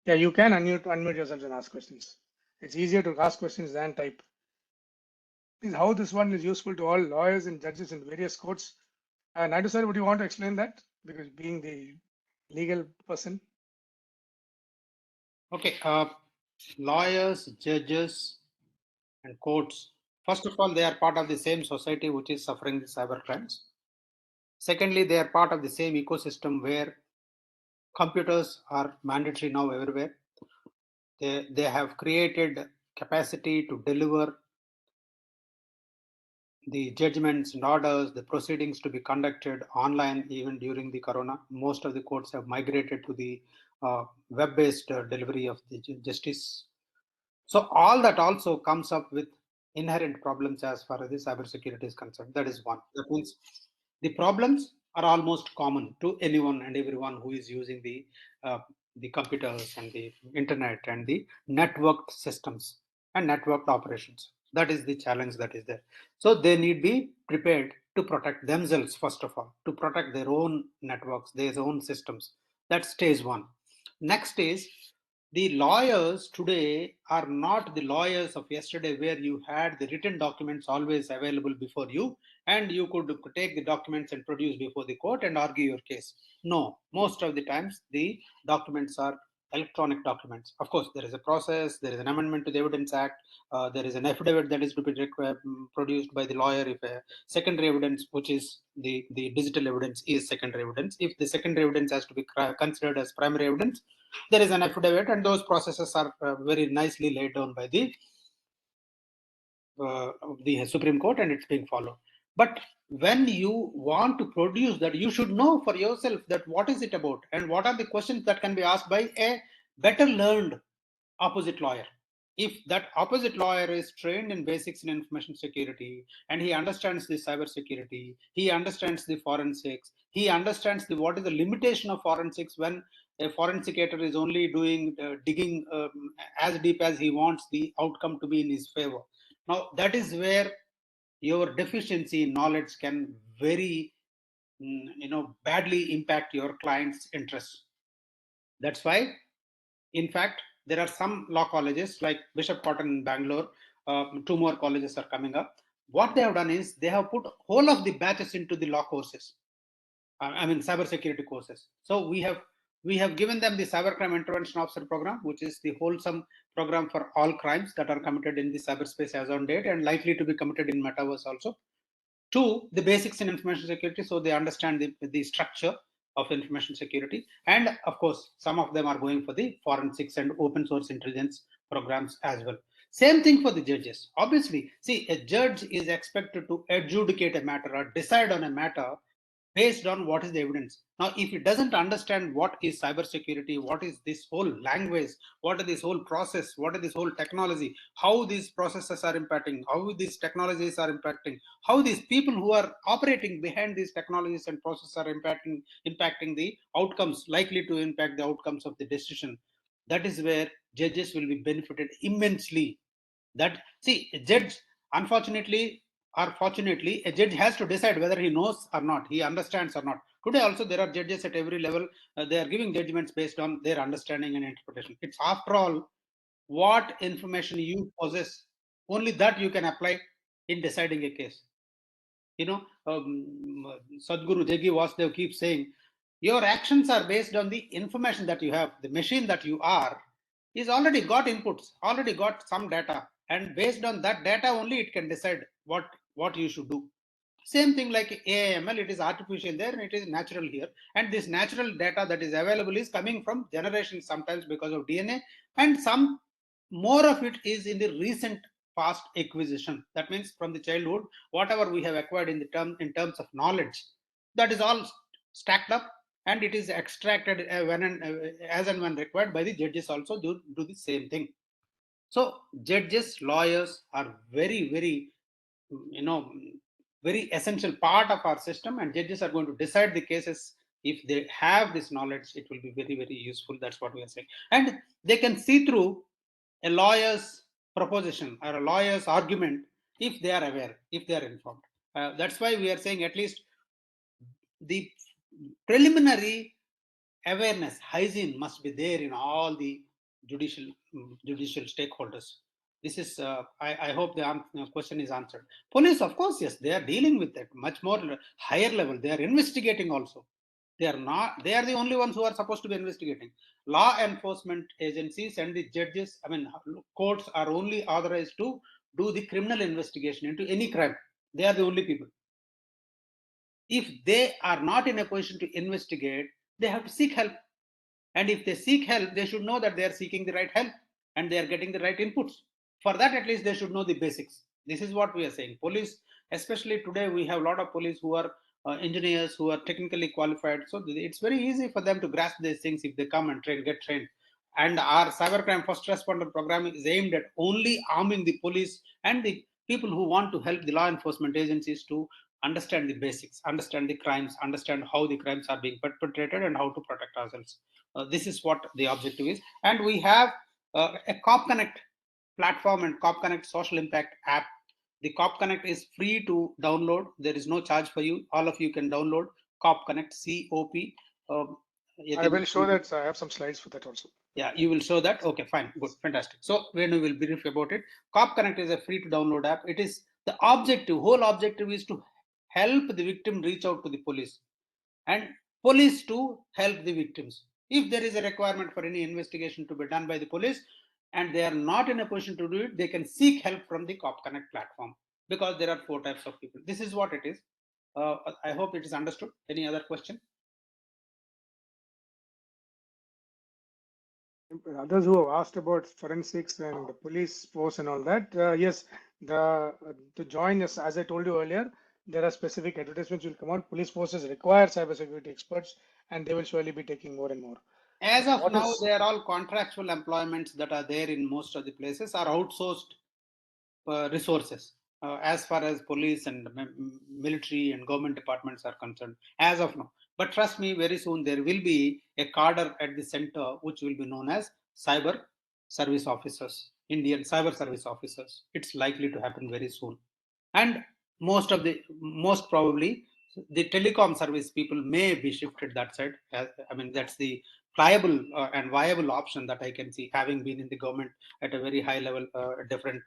Yeah, you can unmute yourselves and ask questions. It's easier to ask questions than type. Is how this one is useful to all lawyers and judges in various courts. Naidu sir, would you want to explain that? Because being the legal person. Okay, lawyers, judges, and courts. First of all, they are part of the same society which is suffering the cyber crimes. Secondly, they are part of the same ecosystem where computers are mandatory now everywhere. They have created capacity to deliver the judgments and orders, the proceedings to be conducted online even during the corona. Most of the courts have migrated to the web-based delivery of the justice. So all that also comes up with inherent problems as far as the cybersecurity is concerned. That is one. That means the problems are almost common to anyone and everyone who is using the computers and the internet and the networked systems and networked operations. That is the challenge that is there. So they need be prepared to protect themselves, first of all, to protect their own networks, their own systems. That's stage one. Next is the lawyers today are not the lawyers of yesterday, where you had the written documents always available before you and you could take the documents and produce before the court and argue your case. No, most of the times the documents are electronic documents. Of course, there is a process, there is an amendment to the Evidence Act, there is an affidavit that is to be produced by the lawyer if a secondary evidence, which is the digital evidence, is secondary evidence. If the secondary evidence has to be considered as primary evidence, there is an affidavit, and those processes are very nicely laid down by the Supreme Court, and it's being followed. But when you want to produce that, you should know for yourself that what is it about and what are the questions that can be asked by a better learned opposite lawyer. If that opposite lawyer is trained in basics in information security and he understands the cyber security, he understands the forensics, he understands what is the limitation of forensics when a forensicator is only doing digging as deep as he wants the outcome to be in his favor. Now that is where your deficiency in knowledge can very badly impact your client's interests. That's why, in fact, there are some law colleges like Bishop Cotton in Bangalore. Two more colleges are coming up. What they have done is they have put whole of the batches into the law courses. I mean, cybersecurity courses. So we have given them the Cybercrime Intervention Officer program, which is the wholesome program for all crimes that are committed in the cyberspace as on date and likely to be committed in metaverse also. Two, the basics in information security, so they understand the structure of information security. And of course, some of them are going for the forensics and open source intelligence programs as well. Same thing for the judges. Obviously, see, a judge is expected to adjudicate a matter or decide on a matter based on what is the evidence. Now, if he doesn't understand what is cybersecurity, what is this whole language, what is this whole process, what is this whole technology, how these processes are impacting, how these technologies are impacting, how these people who are operating behind these technologies and processes are impacting the outcomes, likely to impact the outcomes of the decision, that is where judges will be benefited immensely. That, see, a judge, unfortunately or fortunately, a judge has to decide whether he knows or not, he understands or not. Today also there are judges at every level. They are giving judgments based on their understanding and interpretation. It's after all what information you possess, only that you can apply in deciding a case. Sadhguru Jaggi Vasudev keeps saying, your actions are based on the information that you have. The machine that you are is already got inputs, already got some data, and based on that data only it can decide what you should do. Same thing like AIML, it is artificial there and it is natural here. And this natural data that is available is coming from generations, sometimes because of DNA, and some more of it is in the recent past acquisition. That means from the childhood, whatever we have acquired in terms of knowledge, that is all stacked up, and it is extracted as and when required by the judges. Also do the same thing. So judges, lawyers are very very essential part of our system, and judges are going to decide the cases. If they have this knowledge, it will be very useful. That's what we are saying. And they can see through a lawyer's proposition or a lawyer's argument if they are aware, if they are informed. That's why we are saying at least the preliminary awareness, hygiene must be there in all the judicial stakeholders. This is I hope the question is answered. Police, of course, yes, they are dealing with that much more higher level. They are investigating also. They are the only ones who are supposed to be investigating. Law enforcement agencies and the judges, I mean courts, are only authorized to do the criminal investigation into any crime. They are the only people. If they are not in a position to investigate, they have to seek help. And if they seek help, they should know that they are seeking the right help and they are getting the right inputs. For that, at least they should know the basics. This is what we are saying. Police, especially today, we have a lot of police who are engineers, who are technically qualified. So it's very easy for them to grasp these things if they come and get trained. And our cybercrime first responder program is aimed at only arming the police and the people who want to help the law enforcement agencies to understand the basics, understand the crimes, understand how the crimes are being perpetrated, and how to protect ourselves. This is what the objective is. And we have a Cop Connect platform and Cop Connect social impact app. The Cop Connect is free to download. There is no charge for you. All of you can download Cop Connect, COP. I will show that. I have some slides for that also. Yeah, you will show that. Okay, fine, good, fantastic. So when we will brief about it, Cop Connect is a free to download app. It is the whole objective is to help the victim reach out to the police, and police to help the victims. If there is a requirement for any investigation to be done by the police and they are not in a position to do it, they can seek help from the Cop Connect platform, because there are 4 types of people. This is what it is. I hope it is understood. Any other question? Others who have asked about forensics and the police force and all that, yes, to join us, as I told you earlier, there are specific advertisements will come out. Police forces require cybersecurity experts, and they will surely be taking more and more. As of now, they are all contractual employments that are there in most of the places, are outsourced resources as far as police and military and government departments are concerned, as of now. But trust me, very soon there will be a cadre at the center which will be known as cyber service officers, Indian cyber service officers. It's likely to happen very soon. And most probably the telecom service people may be shifted that side. I mean, that's the pliable and viable option that I can see, having been in the government at a very high level, different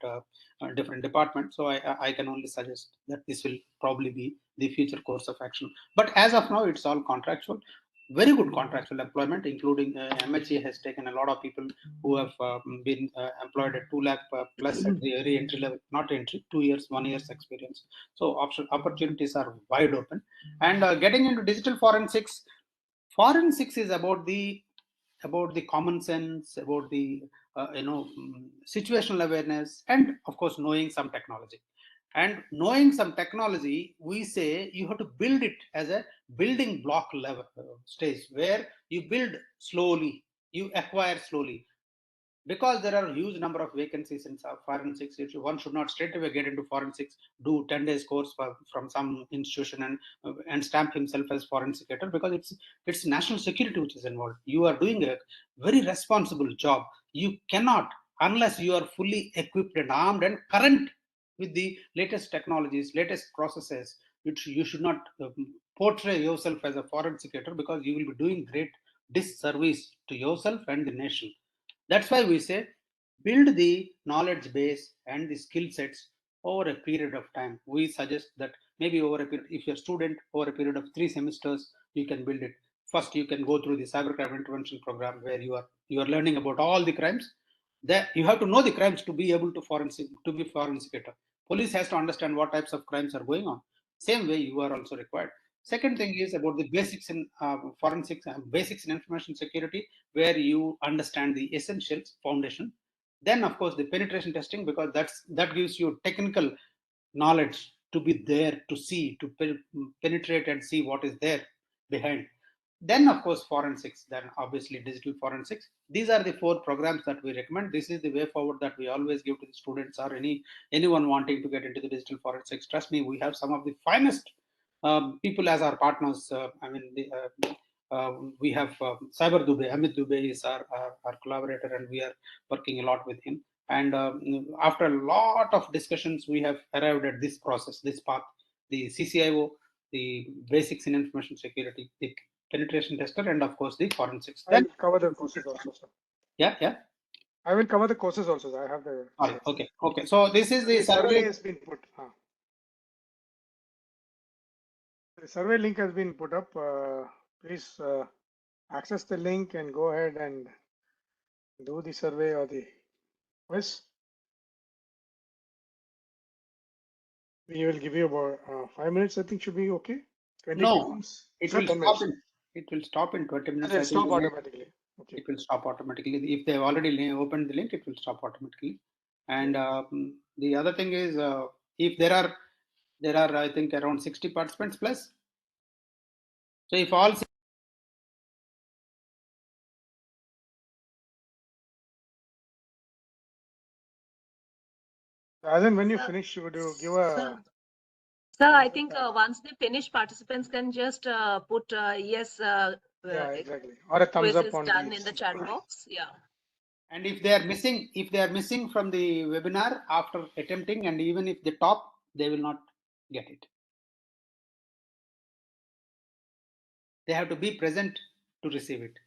department. So I can only suggest that this will probably be the future course of action. But as of now, it's all contractual. Very good contractual employment, including MHA has taken a lot of people who have been employed at 2 lakh plus at the very entry level, not entry, 2 years, 1 year's experience. So opportunities are wide open. And getting into digital forensics is about the common sense, about the situational awareness, and of course knowing some technology. And knowing some technology, we say you have to build it as a building block level stage, where you build slowly, you acquire slowly, because there are a huge number of vacancies in forensics. One should not straight away get into forensics, do 10 days course from some institution and stamp himself as forensicator, because it's national security which is involved. You are doing a very responsible job. You cannot, unless you are fully equipped and armed and current with the latest technologies, latest processes, you should not portray yourself as a forensicator, because you will be doing great disservice to yourself and the nation. That's why we say build the knowledge base and the skill sets over a period of time. We suggest that maybe over a period, if you're a student, over a period of 3 semesters, you can build it. First, you can go through the cybercrime intervention program, where you are learning about all the crimes. That you have to know the crimes to be able to be forensicator. Police has to understand what types of crimes are going on. Same way you are also required. Second thing is about the basics in forensics, basics in information security, where you understand the essentials, foundation. Then of course the penetration testing, because that gives you technical knowledge to be there to see, to penetrate and see what is there behind. Then of course forensics, then obviously digital forensics. These are the 4 programs that we recommend. This is the way forward that we always give to the students or anyone wanting to get into the digital forensics. Trust me, we have some of the finest people as our partners. We have Cyber Dubey, Amit Dubey is our collaborator, and we are working a lot with him. And after a lot of discussions, we have arrived at this process, this path: the CCIO, the basics in information security, the penetration tester, and of course the forensics. I will cover the courses also, sir. Yeah. I will cover the courses also. Sir. I have the. Okay. So this is the survey has been put. The survey link has been put up. Please access the link and go ahead and do the survey or the quiz. We will give you about 5 minutes. I think should be okay. 20 minutes. It will stop in 20 minutes. It will stop automatically. Okay. It will stop automatically. If they have already opened the link, it will stop automatically. And the other thing is, if there are I think around 60 participants plus. So if all As in when you finish, would you give a... Sir, I think once they finish, participants can just put yes. Yeah, exactly. Or a thumbs up on done in the chat box. Yeah. And if they are missing from the webinar after attempting, and even if they top, they will not get it. They have to be present to receive it.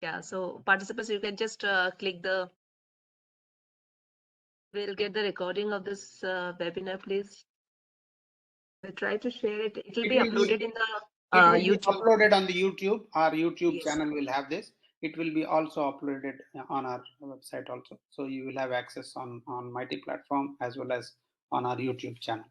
Yeah, so participants, you can just click the... We'll get the recording of this webinar, please. We'll try to share it. It will be uploaded in the YouTube. Uploaded on the YouTube. Our YouTube channel will have this. It will be also uploaded on our website also. So you will have access on Mighty platform as well as on our YouTube channel.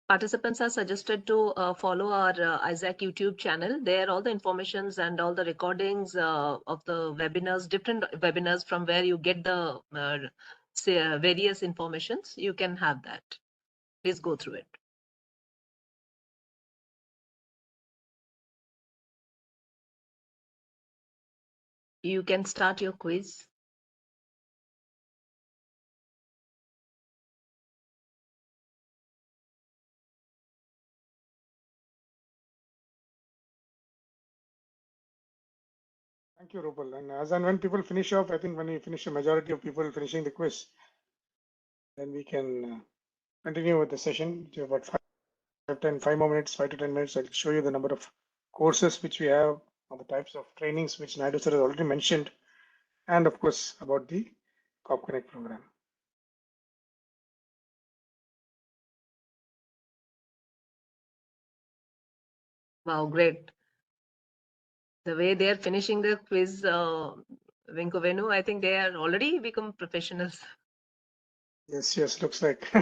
Participants are suggested to follow our ISAC YouTube channel. There all the informations and all the recordings of the webinars, different webinars from where you get the various informations, you can have that. Please go through it. You can start your quiz. Thank you, Rupal. And as and when people finish off, I think when we finish the majority of people finishing the quiz, then we can continue with the session. About 5 more minutes, 5 to 10 minutes. I'll show you the number of courses which we have, or the types of trainings which Naidu sir has already mentioned, and of course about the COP Connect program. Wow, great. The way they are finishing the quiz, Venu, I think they are already become professionals. Yes, looks like.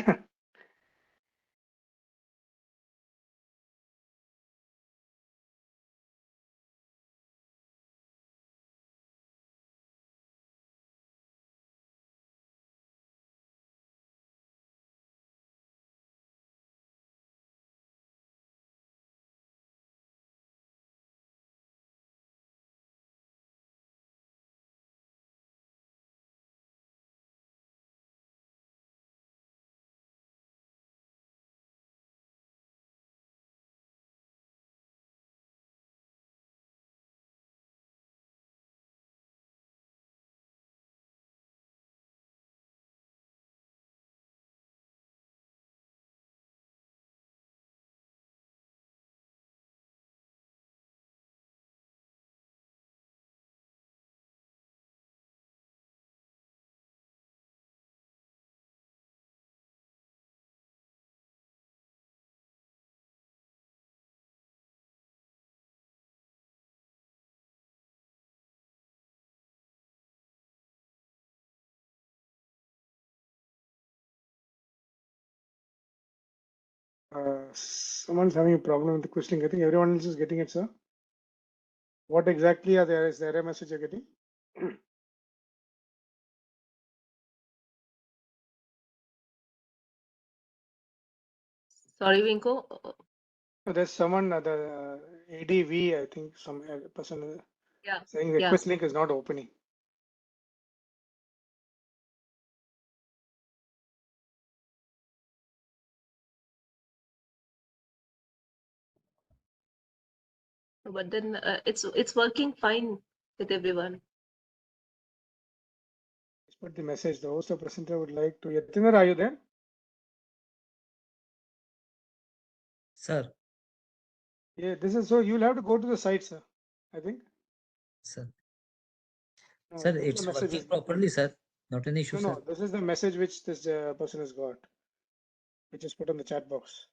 Someone's having a problem with the questioning. I think everyone else is getting it, sir. What exactly is the error message you're getting? Sorry, Vinko. There's someone, the ADV, I think some person Yeah. saying the Yeah. quest link is not opening. But then it's working fine with everyone. Let's put the message. The host or presenter would like to. Yatinder, are you there? Sir, Yeah, this is so you'll have to go to the site, sir. I think. sir, This is the it's message working properly, sir. Not an issue, no, sir. this is the message which this person has got, which is put on the chat box.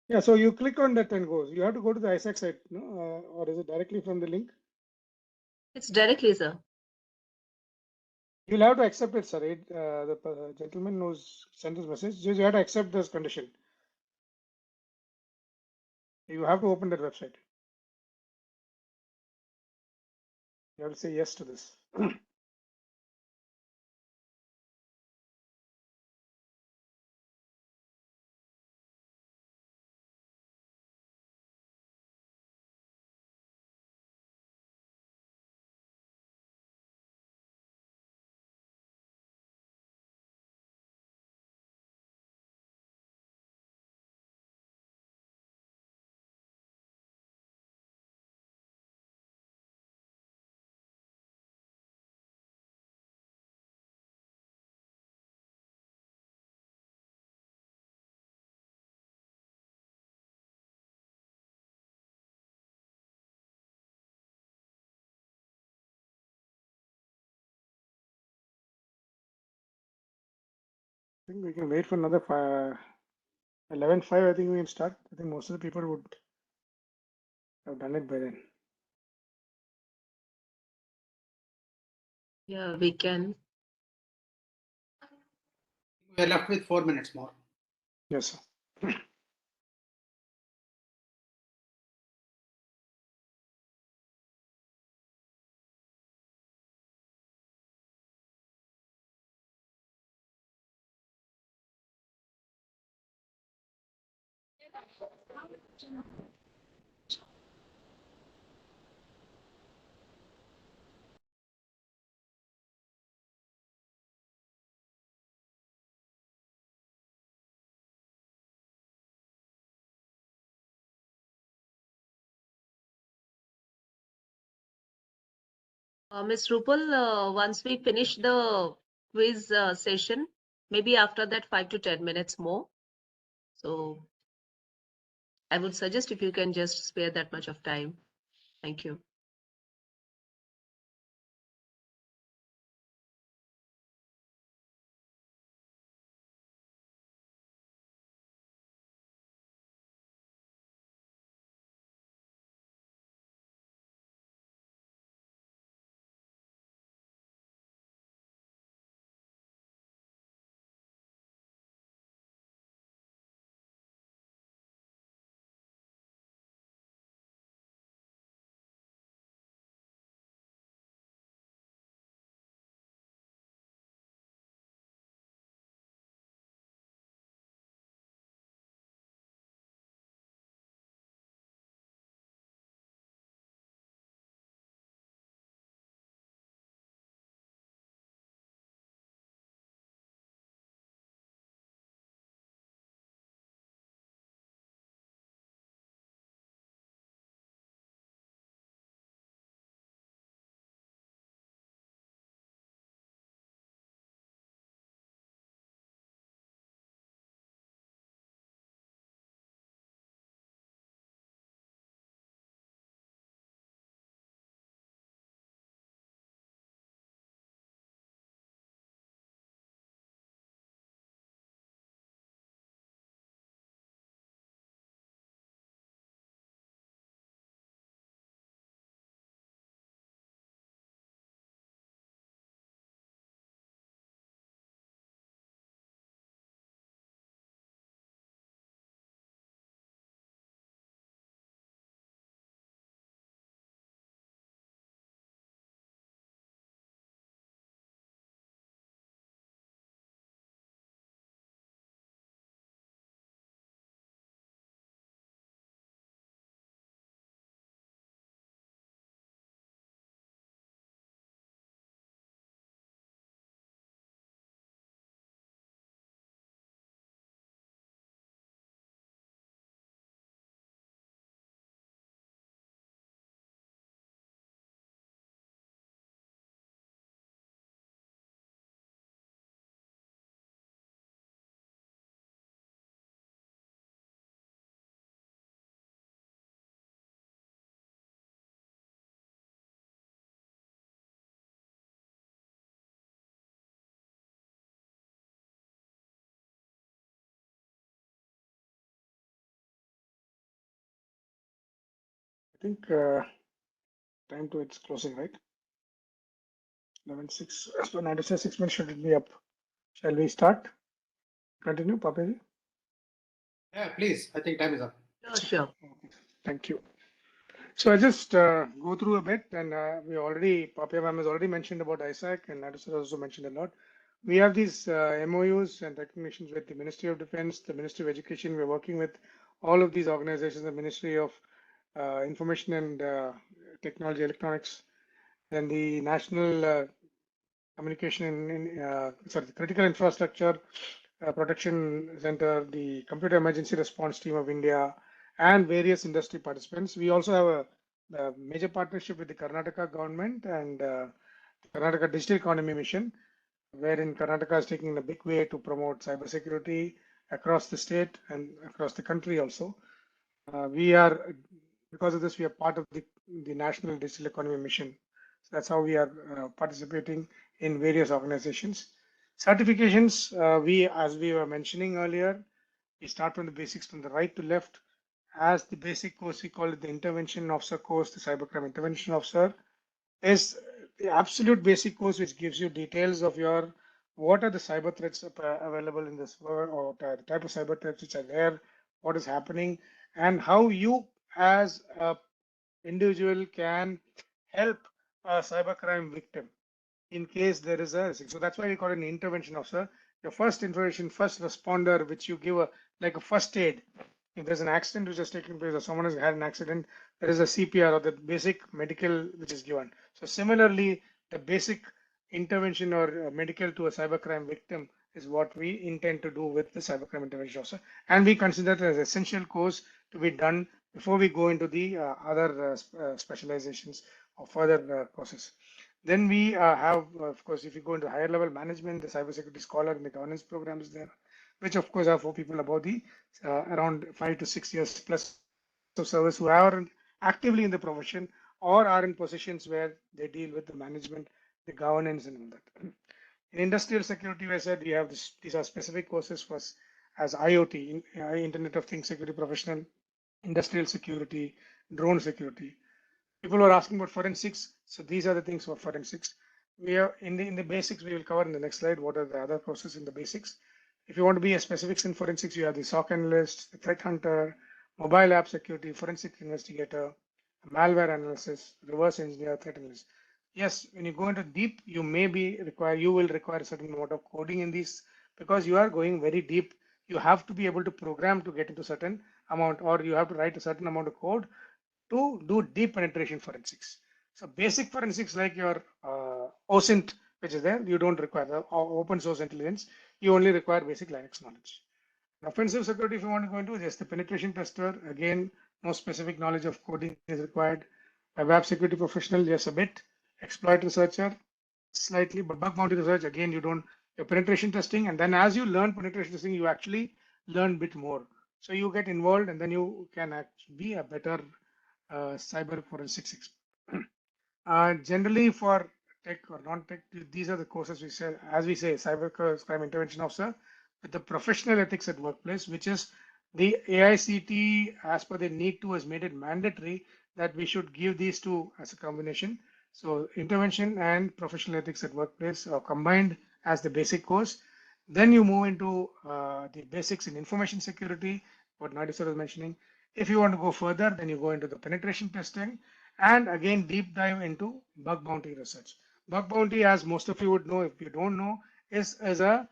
Yeah, so you click on that and goes. You have to go to the ISAC site, no? Or is it directly from the link? It's directly, sir. You'll have to accept it, sir. The gentleman who's sent this message, you have to accept this condition. You have to open that website. You have to say yes to this. I think we can wait for another 11:05. I think we can start. I think most of the people would have done it by then. Yeah, we can. We're left with 4 minutes more. Yes, sir. Ms. Rupal, once we finish the quiz session, maybe after that 5 to 10 minutes more. So I would suggest if you can just spare that much of time. Thank you. I think time to it's closing, right? 11:06. So 96 minutes should it be up? Shall we start? Continue, Papaji? Yeah, please. I think time is up. Sure. Okay. Thank you. So I just go through a bit, and Papia ma'am has already mentioned about ISAC, and Nadu sir also mentioned a lot. We have these MOUs and recognitions with the Ministry of Defense, the Ministry of Education. We're working with all of these organizations, the Ministry of Information and Technology, Electronics, and the National Communication the Critical Infrastructure Protection Center, the Computer Emergency Response Team of India, and various industry participants. We also have a major partnership with the Karnataka government and Karnataka Digital Economy Mission, wherein Karnataka is taking a big way to promote cybersecurity across the state and across the country also. Because of this, we are part of the National Digital Economy Mission. So that's how we are participating in various organizations. Certifications, as we were mentioning earlier, we start from the basics from the right to left. As the basic course, we call it the intervention officer course, the cybercrime intervention officer is the absolute basic course which gives you details of your what are the cyber threats available in this world, or the type of cyber threats which are there, what is happening, and how you as a individual can help a cybercrime victim in case there is a risk. So that's why we call it an intervention officer. The first information, first responder, which you give like a first aid. If there's an accident which has taken place or someone has had an accident, there is a CPR or the basic medical which is given. So similarly, the basic intervention or medical to a cybercrime victim is what we intend to do with the cybercrime intervention officer. And we consider it as essential course to be done before we go into the other specializations or further courses. Then we have, of course, if you go into higher level management, the cybersecurity scholar and the governance program is there, which of course are for people about the around 5 to 6 years plus of service who are actively in the profession or are in positions where they deal with the management, the governance, and all that. In industrial security, I said we have these are specific courses for us as IoT, Internet of Things security professional, industrial security, drone security. People are asking about forensics, so these are the things for forensics. We are in the basics. We will cover in the next slide what are the other courses in the basics. If you want to be a specifics in forensics, you have the SOC analyst, the threat hunter, mobile app security, forensic investigator, malware analysis, reverse engineer, threat analyst. Yes, when you go into deep, you will require a certain amount of coding in these because you are going very deep. You have to be able to program to get into certain amount, or you have to write a certain amount of code to do deep penetration forensics. So basic forensics like your OSINT, which is there, you don't require the open source intelligence. You only require basic Linux knowledge. Offensive security, if you want to go into, just the penetration tester. Again, no specific knowledge of coding is required. A web security professional, yes, a bit. Exploit researcher, slightly, but bug bounty research, again, you don't. Your penetration testing, and then as you learn penetration testing, you actually learn a bit more. So you get involved, and then you can be a better cyber forensics expert. Generally, for tech or non-tech, these are the courses we say, as we say, cyber crime intervention officer with the professional ethics at workplace, which is the AICT, as per the need to, has made it mandatory that we should give these two as a combination. So intervention and professional ethics at workplace are combined as the basic course. Then you move into the basics in information security, what Nadu sir was mentioning. If you want to go further, then you go into the penetration testing and again deep dive into bug bounty research. Bug bounty, as most of you would know, if you don't know, is a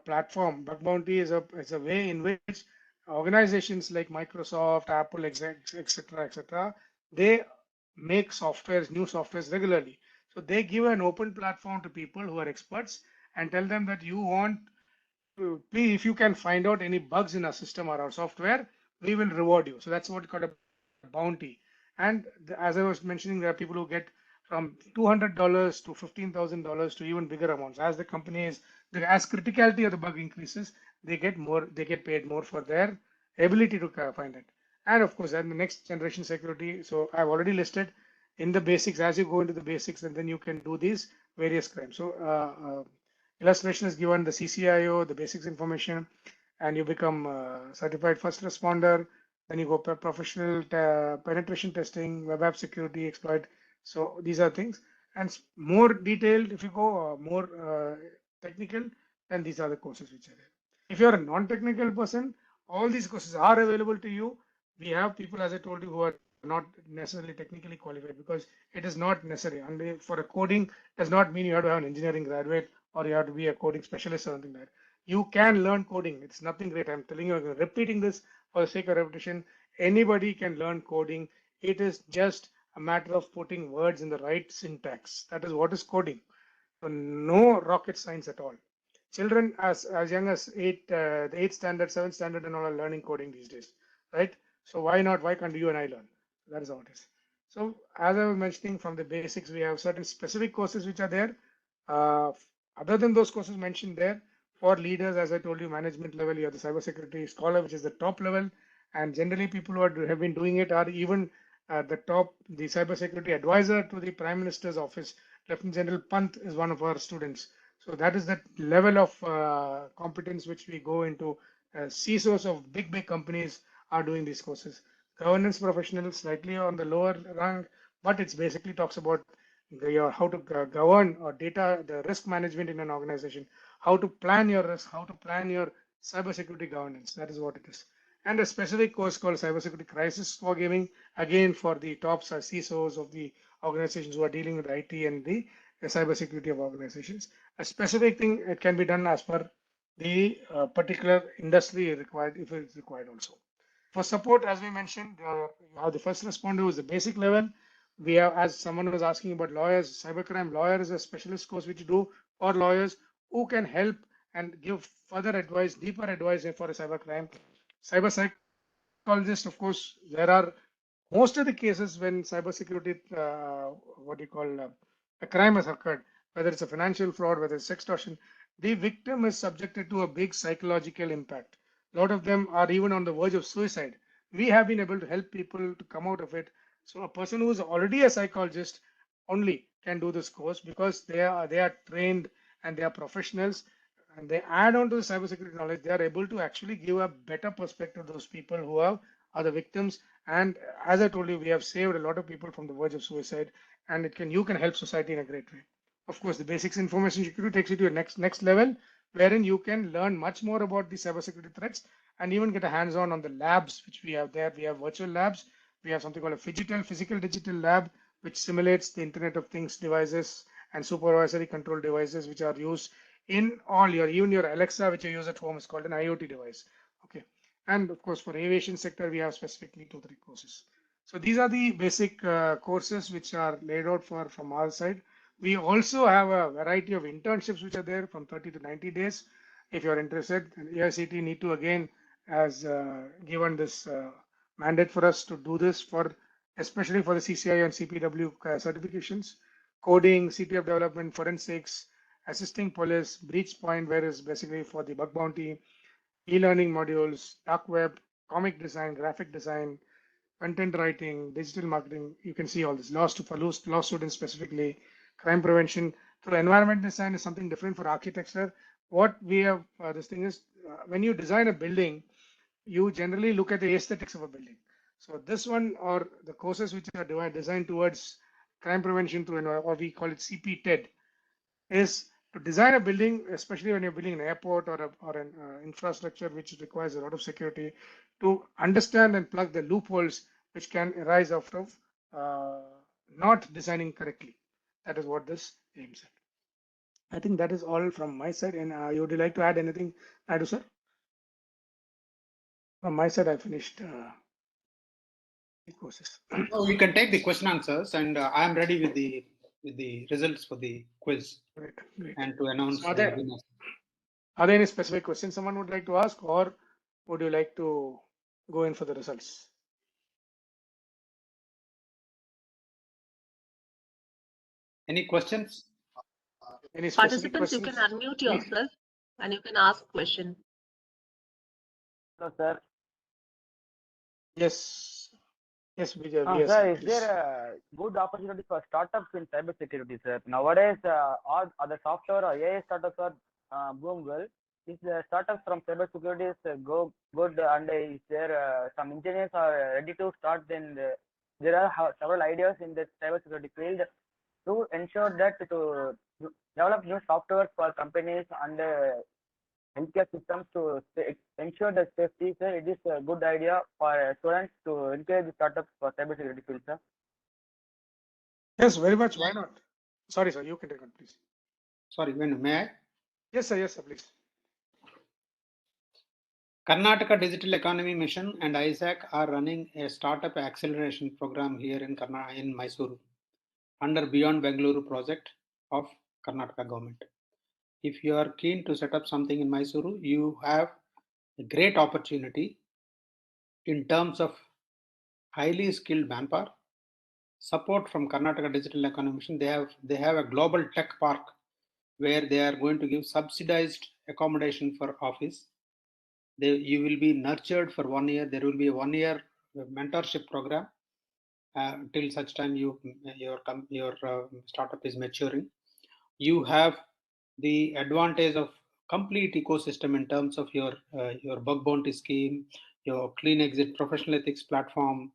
platform. Bug bounty is a way in which organizations like Microsoft, Apple, etc., they make softwares, new softwares regularly. So they give an open platform to people who are experts and tell them that you want please, if you can find out any bugs in our system or our software, we will reward you. So that's what called a bounty. And as I was mentioning, there are people who get from $200 to $15,000 to even bigger amounts. As the company is, as criticality of the bug increases, they get more, they get paid more for their ability to find it. And of course, then the next generation security. So I've already listed in the basics. As you go into the basics, and then you can do these various crimes. So illustration is given the CCIO, the basics information, and you become certified first responder. Then you go professional penetration testing, web app security exploit. So these are things. And more detailed, if you go more technical, then these are the courses which are there. If you're a non-technical person, all these courses are available to you. We have people, as I told you, who are not necessarily technically qualified because it is not necessary. Only for a coding does not mean you have to have an engineering graduate or you have to be a coding specialist or something like that. You can learn coding. It's nothing great. I'm telling you, I'm repeating this for the sake of repetition. Anybody can learn coding. It is just a matter of putting words in the right syntax. That is what is coding. So no rocket science at all. Children as young as the 8th standard, 7th standard, and all are learning coding these days, right? So why not? Why can't you and I learn? That is how it is. So as I was mentioning, from the basics, we have certain specific courses which are there. Uh, Other than those courses mentioned there, for leaders, as I told you, management level, you have the cybersecurity scholar, which is the top level, and generally people who have been doing it are even the top, the cybersecurity advisor to the Prime Minister's office. Lieutenant General Pant is one of our students. So that is the level of competence which we go into. CISOs of big companies are doing these courses. Governance professionals slightly on the lower rank, but it's basically talks about how to govern or data, the risk management in an organization, how to plan your risk, how to plan your cybersecurity governance. That is what it is. And a specific course called Cybersecurity Crisis Wargaming, again for the top CISOs of the organizations who are dealing with IT and the cybersecurity of organizations. A specific thing, it can be done as per the particular industry required, if it's required also. For support, as we mentioned, you have the first responder who is the basic level. We have, as someone was asking about lawyers, cybercrime lawyer is a specialist course which you do for lawyers who can help and give further advice, deeper advice for a cybercrime. Cyber psychologist, of course, there are most of the cases when cybersecurity, what you call a crime has occurred, whether it's a financial fraud, whether it's extortion, the victim is subjected to a big psychological impact. A lot of them are even on the verge of suicide. We have been able to help people to come out of it. So a person who is already a psychologist only can do this course because they are trained and they are professionals, and they add on to the cybersecurity knowledge. They are able to actually give a better perspective to those people who are the victims. And as I told you, we have saved a lot of people from the verge of suicide, and you can help society in a great way. Of course, the basics information security takes you to a next level, wherein you can learn much more about the cybersecurity threats and even get a hands-on on the labs which we have there. We have virtual labs. We have something called a physical digital lab, which simulates the Internet of Things devices and supervisory control devices which are used in all even your Alexa, which you use at home, is called an IoT device. Okay. And of course, for aviation sector, we have specifically 2-3 courses. So these are the basic courses which are laid out from our side. We also have a variety of internships which are there from 30 to 90 days. If you're interested, and AICT need to again has given this mandate for us to do this especially for the CCI and CPW certifications, coding, CTF development, forensics, assisting police, breach point, where is basically for the bug bounty, e-learning modules, dark web, comic design, graphic design, content writing, digital marketing. You can see all this. For law students specifically, crime prevention. Through environment design is something different for architecture. What we have, this thing is, when you design a building, you generally look at the aesthetics of a building. So this one, or the courses which are designed towards crime prevention through, or we call it CPTED, is to design a building, especially when you're building an airport or an infrastructure which requires a lot of security, to understand and plug the loopholes which can arise out of not designing correctly. That is what this aims at. I think that is all from my side. And would you like to add anything, Naidu sir? From my side, I finished the courses. Oh, you can take the question answers, and I am ready with the results for the quiz. Great, great. And to announce So the winners. Are there any specific questions someone would like to ask, or would you like to go in for the results? Any questions? Any specific Participants, you questions? can unmute yourself and you can ask question. Hello, sir. Yes. Yes, Vijay. Yes, Sir, is please. there a good opportunity for startups in cybersecurity, sir? Nowadays, all other software or AI startups are boom well. Is startups from cybersecurity is go good, and is there some engineers are ready to start? Then there are several ideas in the cybersecurity field to ensure that to develop new software for companies and healthcare systems to ensure the safety. Sir, it is a good idea for students to encourage startups for cybersecurity field, sir. Yes, very much. Why not? Sorry, sir. You can take on, please. Sorry, when may I? Yes, sir. Yes, sir. Please. Karnataka Digital Economy Mission and ISAC are running a startup acceleration program here in Mysuru under Beyond Bengaluru project of Karnataka government. If you are keen to set up something in Mysuru, you have a great opportunity in terms of highly skilled manpower, support from Karnataka Digital Economy Mission. They have a global tech park where they are going to give subsidized accommodation for office. You will be nurtured for 1 year. There will be a 1 year mentorship program till such time your startup is maturing. You have the advantage of complete ecosystem in terms of your bug bounty scheme, your clean exit professional ethics platform.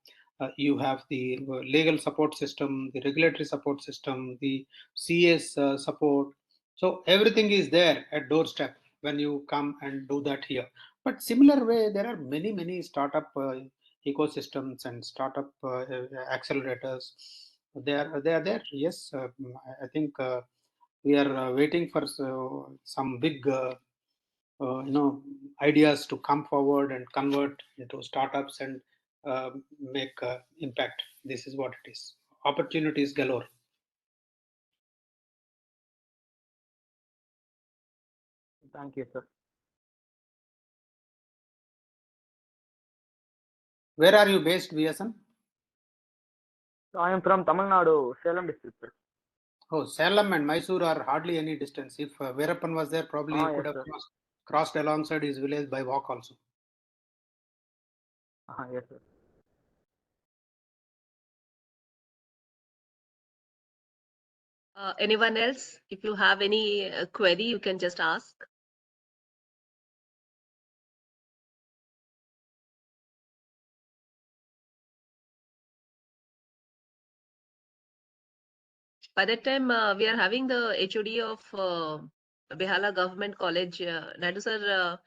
You have the legal support system, the regulatory support system, the CS support. So everything is there at doorstep when you come and do that here. But similar way, there are many startup ecosystems and startup accelerators. They are there. Yes, I think we are waiting for some big ideas to come forward and convert into startups and make impact. This is what it is. Opportunities galore. Thank you, sir. Where are you based, VSN? So I am from Tamil Nadu, Salem district, sir. Oh, Salem and Mysore are hardly any distance. If Veerappan was there, probably he could Yes, have sir. crossed alongside his village by walk also. Yes, sir. Anyone else? If you have any query, you can just ask. By that time, we are having the HOD of Behala Government College. Naidu sir,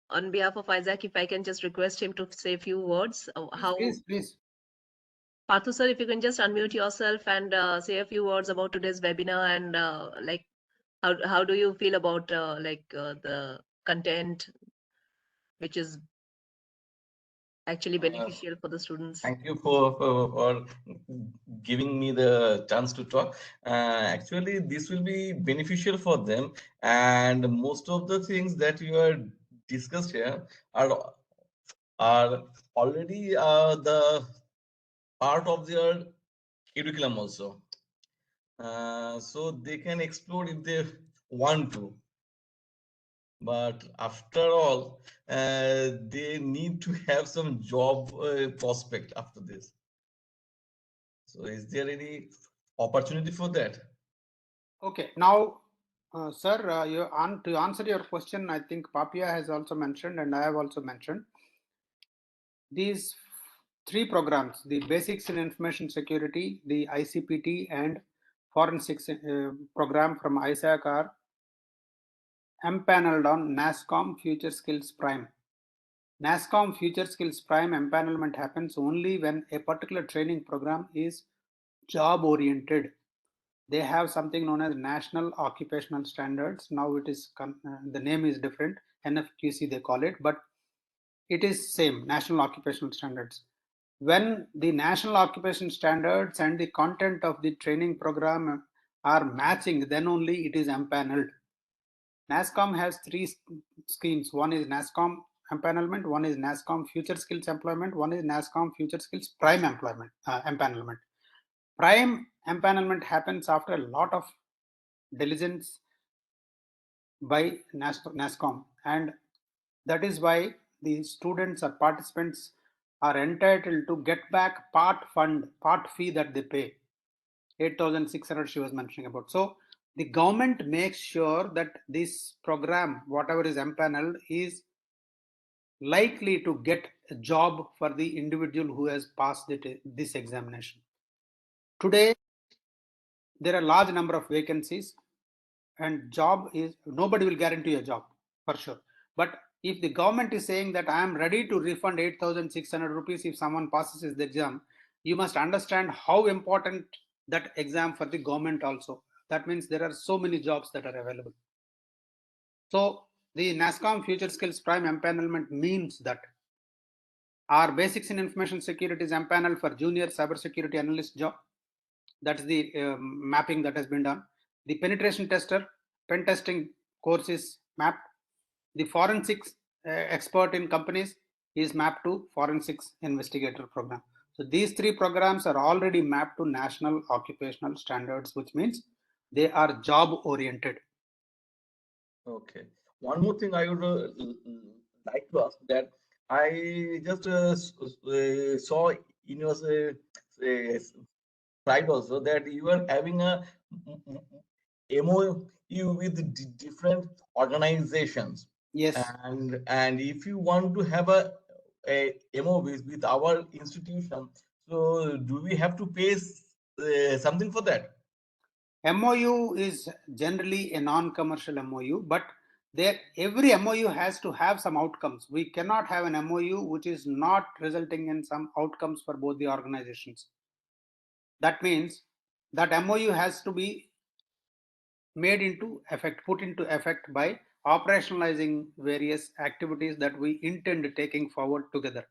on behalf of ISAC, if I can just request him to say a few words. Please. Parthu sir, if you can just unmute yourself and say a few words about today's webinar and like how do you feel about the content which is actually beneficial for the students? Thank you for giving me the chance to talk. Actually, this will be beneficial for them, and most of the things that you are discussed here are already the part of their curriculum also. So they can explore if they want to. But after all, they need to have some job prospect after this. So is there any opportunity for that? Okay, now, sir, to answer your question, I think Papia has also mentioned, and I have also mentioned, these 3 programs, the Basics in Information Security, the ICPT, and Forensics program from ISAC are empaneled on NASSCOM Future Skills Prime. NASSCOM Future Skills Prime empanelment happens only when a particular training program is job oriented. They have something known as National Occupational Standards. Now it is the name is different, NFQC they call it, but it is same, National Occupational Standards. When the National Occupation Standards and the content of the training program are matching, then only it is empaneled. NASSCOM has 3 schemes. One is NASSCOM empanelment, one is NASSCOM Future Skills Employment, one is NASSCOM Future Skills Prime Employment empanelment. Prime empanelment happens after a lot of diligence by NASSCOM, and that is why the students or participants are entitled to get back part fee that they pay. 8,600 she was mentioning about. So the government makes sure that this program, whatever is empaneled, is likely to get a job for the individual who has passed this examination. Today, there are a large number of vacancies, and job is nobody will guarantee a job for sure. But if the government is saying that I am ready to refund 8,600 rupees if someone passes the exam, you must understand how important that exam for the government also. That means there are so many jobs that are available. So the NASSCOM Future Skills Prime empanelment means that our basics in information security is empaneled for junior cybersecurity analyst job. That's the mapping that has been done. The penetration tester, pen testing course is mapped. The forensics expert in companies is mapped to forensics investigator program. So these three programs are already mapped to national occupational standards, which means they are job oriented. Okay. One more thing I would like to ask that I just saw in your slide also that you are having a MOU with different organizations. Yes. And if you want to have a MOU with our institution, so do we have to pay something for that? MOU is generally a non-commercial MOU, but every MOU has to have some outcomes. We cannot have an MOU which is not resulting in some outcomes for both the organizations. That means that MOU has to be made into effect, put into effect by operationalizing various activities that we intend taking forward together.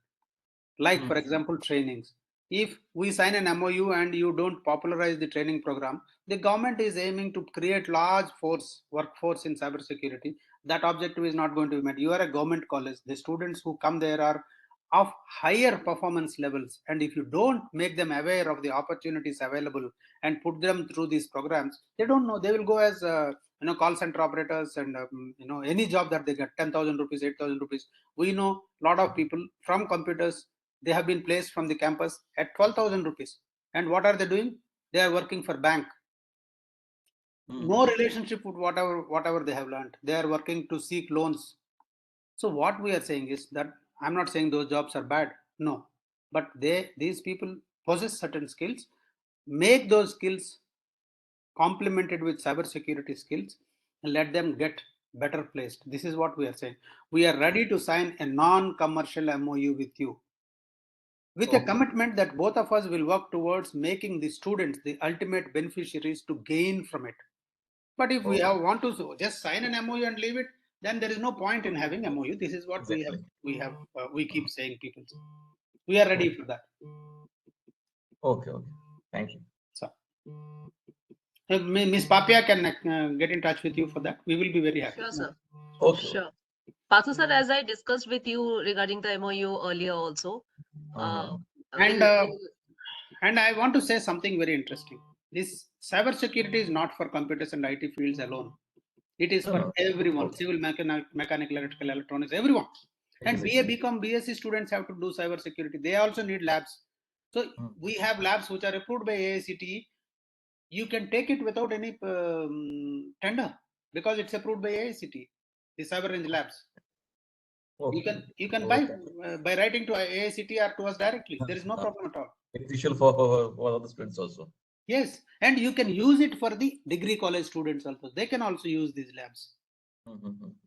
Like, for example, trainings. If we sign an MOU and you don't popularize the training program, the government is aiming to create large workforce in cybersecurity. That objective is not going to be met. You are a government college. The students who come there are of higher performance levels. And if you don't make them aware of the opportunities available and put them through these programs, they don't know. They will go as call center operators and any job that they get 10,000 rupees, 8,000 rupees. We know a lot of people from computers. They have been placed from the campus at 12,000 rupees. And what are they doing? They are working for bank. No relationship with whatever they have learned. They are working to seek loans. So what we are saying is that I'm not saying those jobs are bad. No. But these people possess certain skills. Make those skills complemented with cybersecurity skills and let them get better placed. This is what we are saying. We are ready to sign a non-commercial MOU with you, with a commitment that both of us will work towards making the students the ultimate beneficiaries to gain from it. But if we want to just sign an MOU and leave it, then there is no point in having MOU. This is what we keep saying, people. We are ready for that. Okay. Thank you. So, Ms. Papia can get in touch with you for that. We will be very happy. Sure, sir. Okay. Sure. Pathu sir, as I discussed with you regarding the MOU earlier also. And I want to say something very interesting. This cybersecurity is not for computers and IT fields alone. It is for everyone, civil, mechanical, electrical, electronics, everyone. And BSc students have to do cybersecurity. They also need labs. So we have labs which are approved by AICTE. You can take it without any tender because it's approved by AICTE, the cyber range labs. You can buy by writing to AICTE or to us directly. There is no problem at all. Beneficial for other students also. Yes, and you can use it for the degree college students also. They can also use these labs.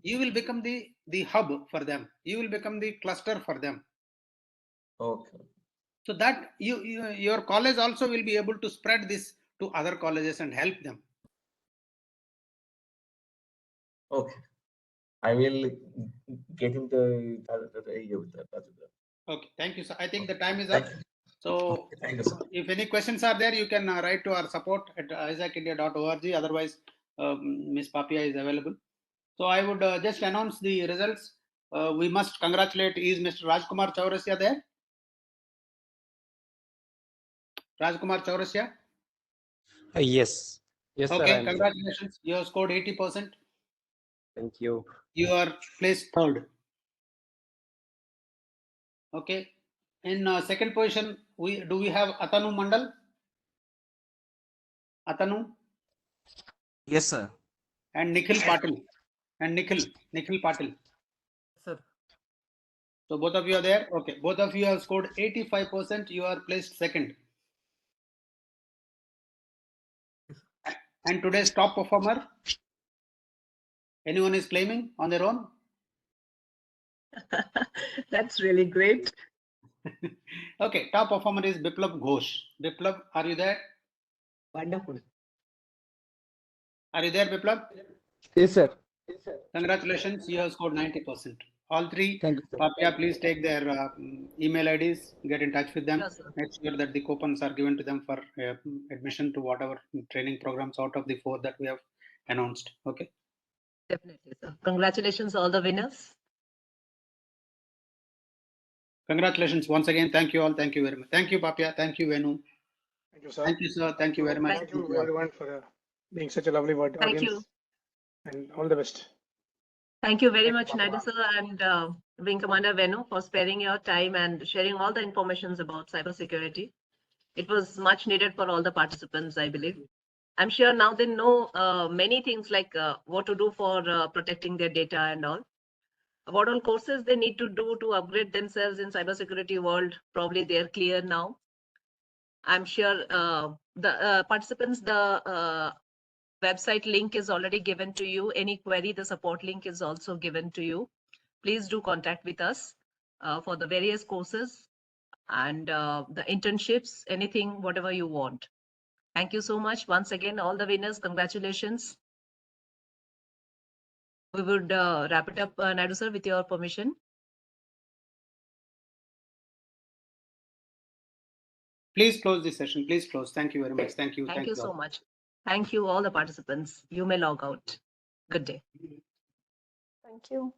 You will become the hub for them. You will become the cluster for them. Okay. So that your college also will be able to spread this to other colleges and help them. Okay. I will get into that. Okay, thank you, sir. I think the time is up. So thank you, sir. If any questions are there, you can write to our support at isacindia.org. Otherwise, Ms. Papia is available. So I would just announce the results. We must congratulate. Is Mr. Rajkumar Chaurasia there? Rajkumar Chaurasia? Yes. Yes, okay, sir. Congratulations. You have scored 80%. Thank you. You are placed third. Okay. In second position, we have Atanu Mandal. Atanu? Yes, sir. And Nikhil Patil. And Nikhil Patil. Sir. So both of you are there. Okay, both of you have scored 85%. You are placed second. And today's top performer. Anyone is claiming on their own? That's really great. Okay, top performer is Biplab Ghosh. Biplab, are you there? Wonderful. Are you there, Biplab? Yes, sir. Congratulations, you have scored 90%. All three, Thank you, sir. Papya, please take their email IDs, get in touch with them, Yes, sir. make sure that the coupons are given to them for admission to whatever training programs out of the 4 that we have announced. Okay. Definitely, sir. Congratulations, all the winners. Congratulations once again. Thank you all. Thank you very much. Thank you, Papya. Thank you, Venu. Thank you, sir. Thank you, sir. Thank you very much. Thank you, everyone, for being such a lovely Thank audience. you. And all the best. Thank you very Thank much, you, Naidu sir and Wing Commander Venu, for sparing your time and sharing all the information about cybersecurity. It was much needed for all the participants, I believe. I'm sure now they know many things like what to do for protecting their data and all. What all courses they need to do to upgrade themselves in cybersecurity world, probably they're clear now. I'm sure the participants, the website link is already given to you. Any query, the support link is also given to you. Please do contact with us for the various courses and the internships, anything, whatever you want. Thank you so much. Once again, all the winners, congratulations. We would wrap it up, Naidu sir, with your permission. Please close this session. Please close. Thank you very much. Thank you. Thank you all. so much. Thank you, all the participants. You may log out. Good day. Thank you.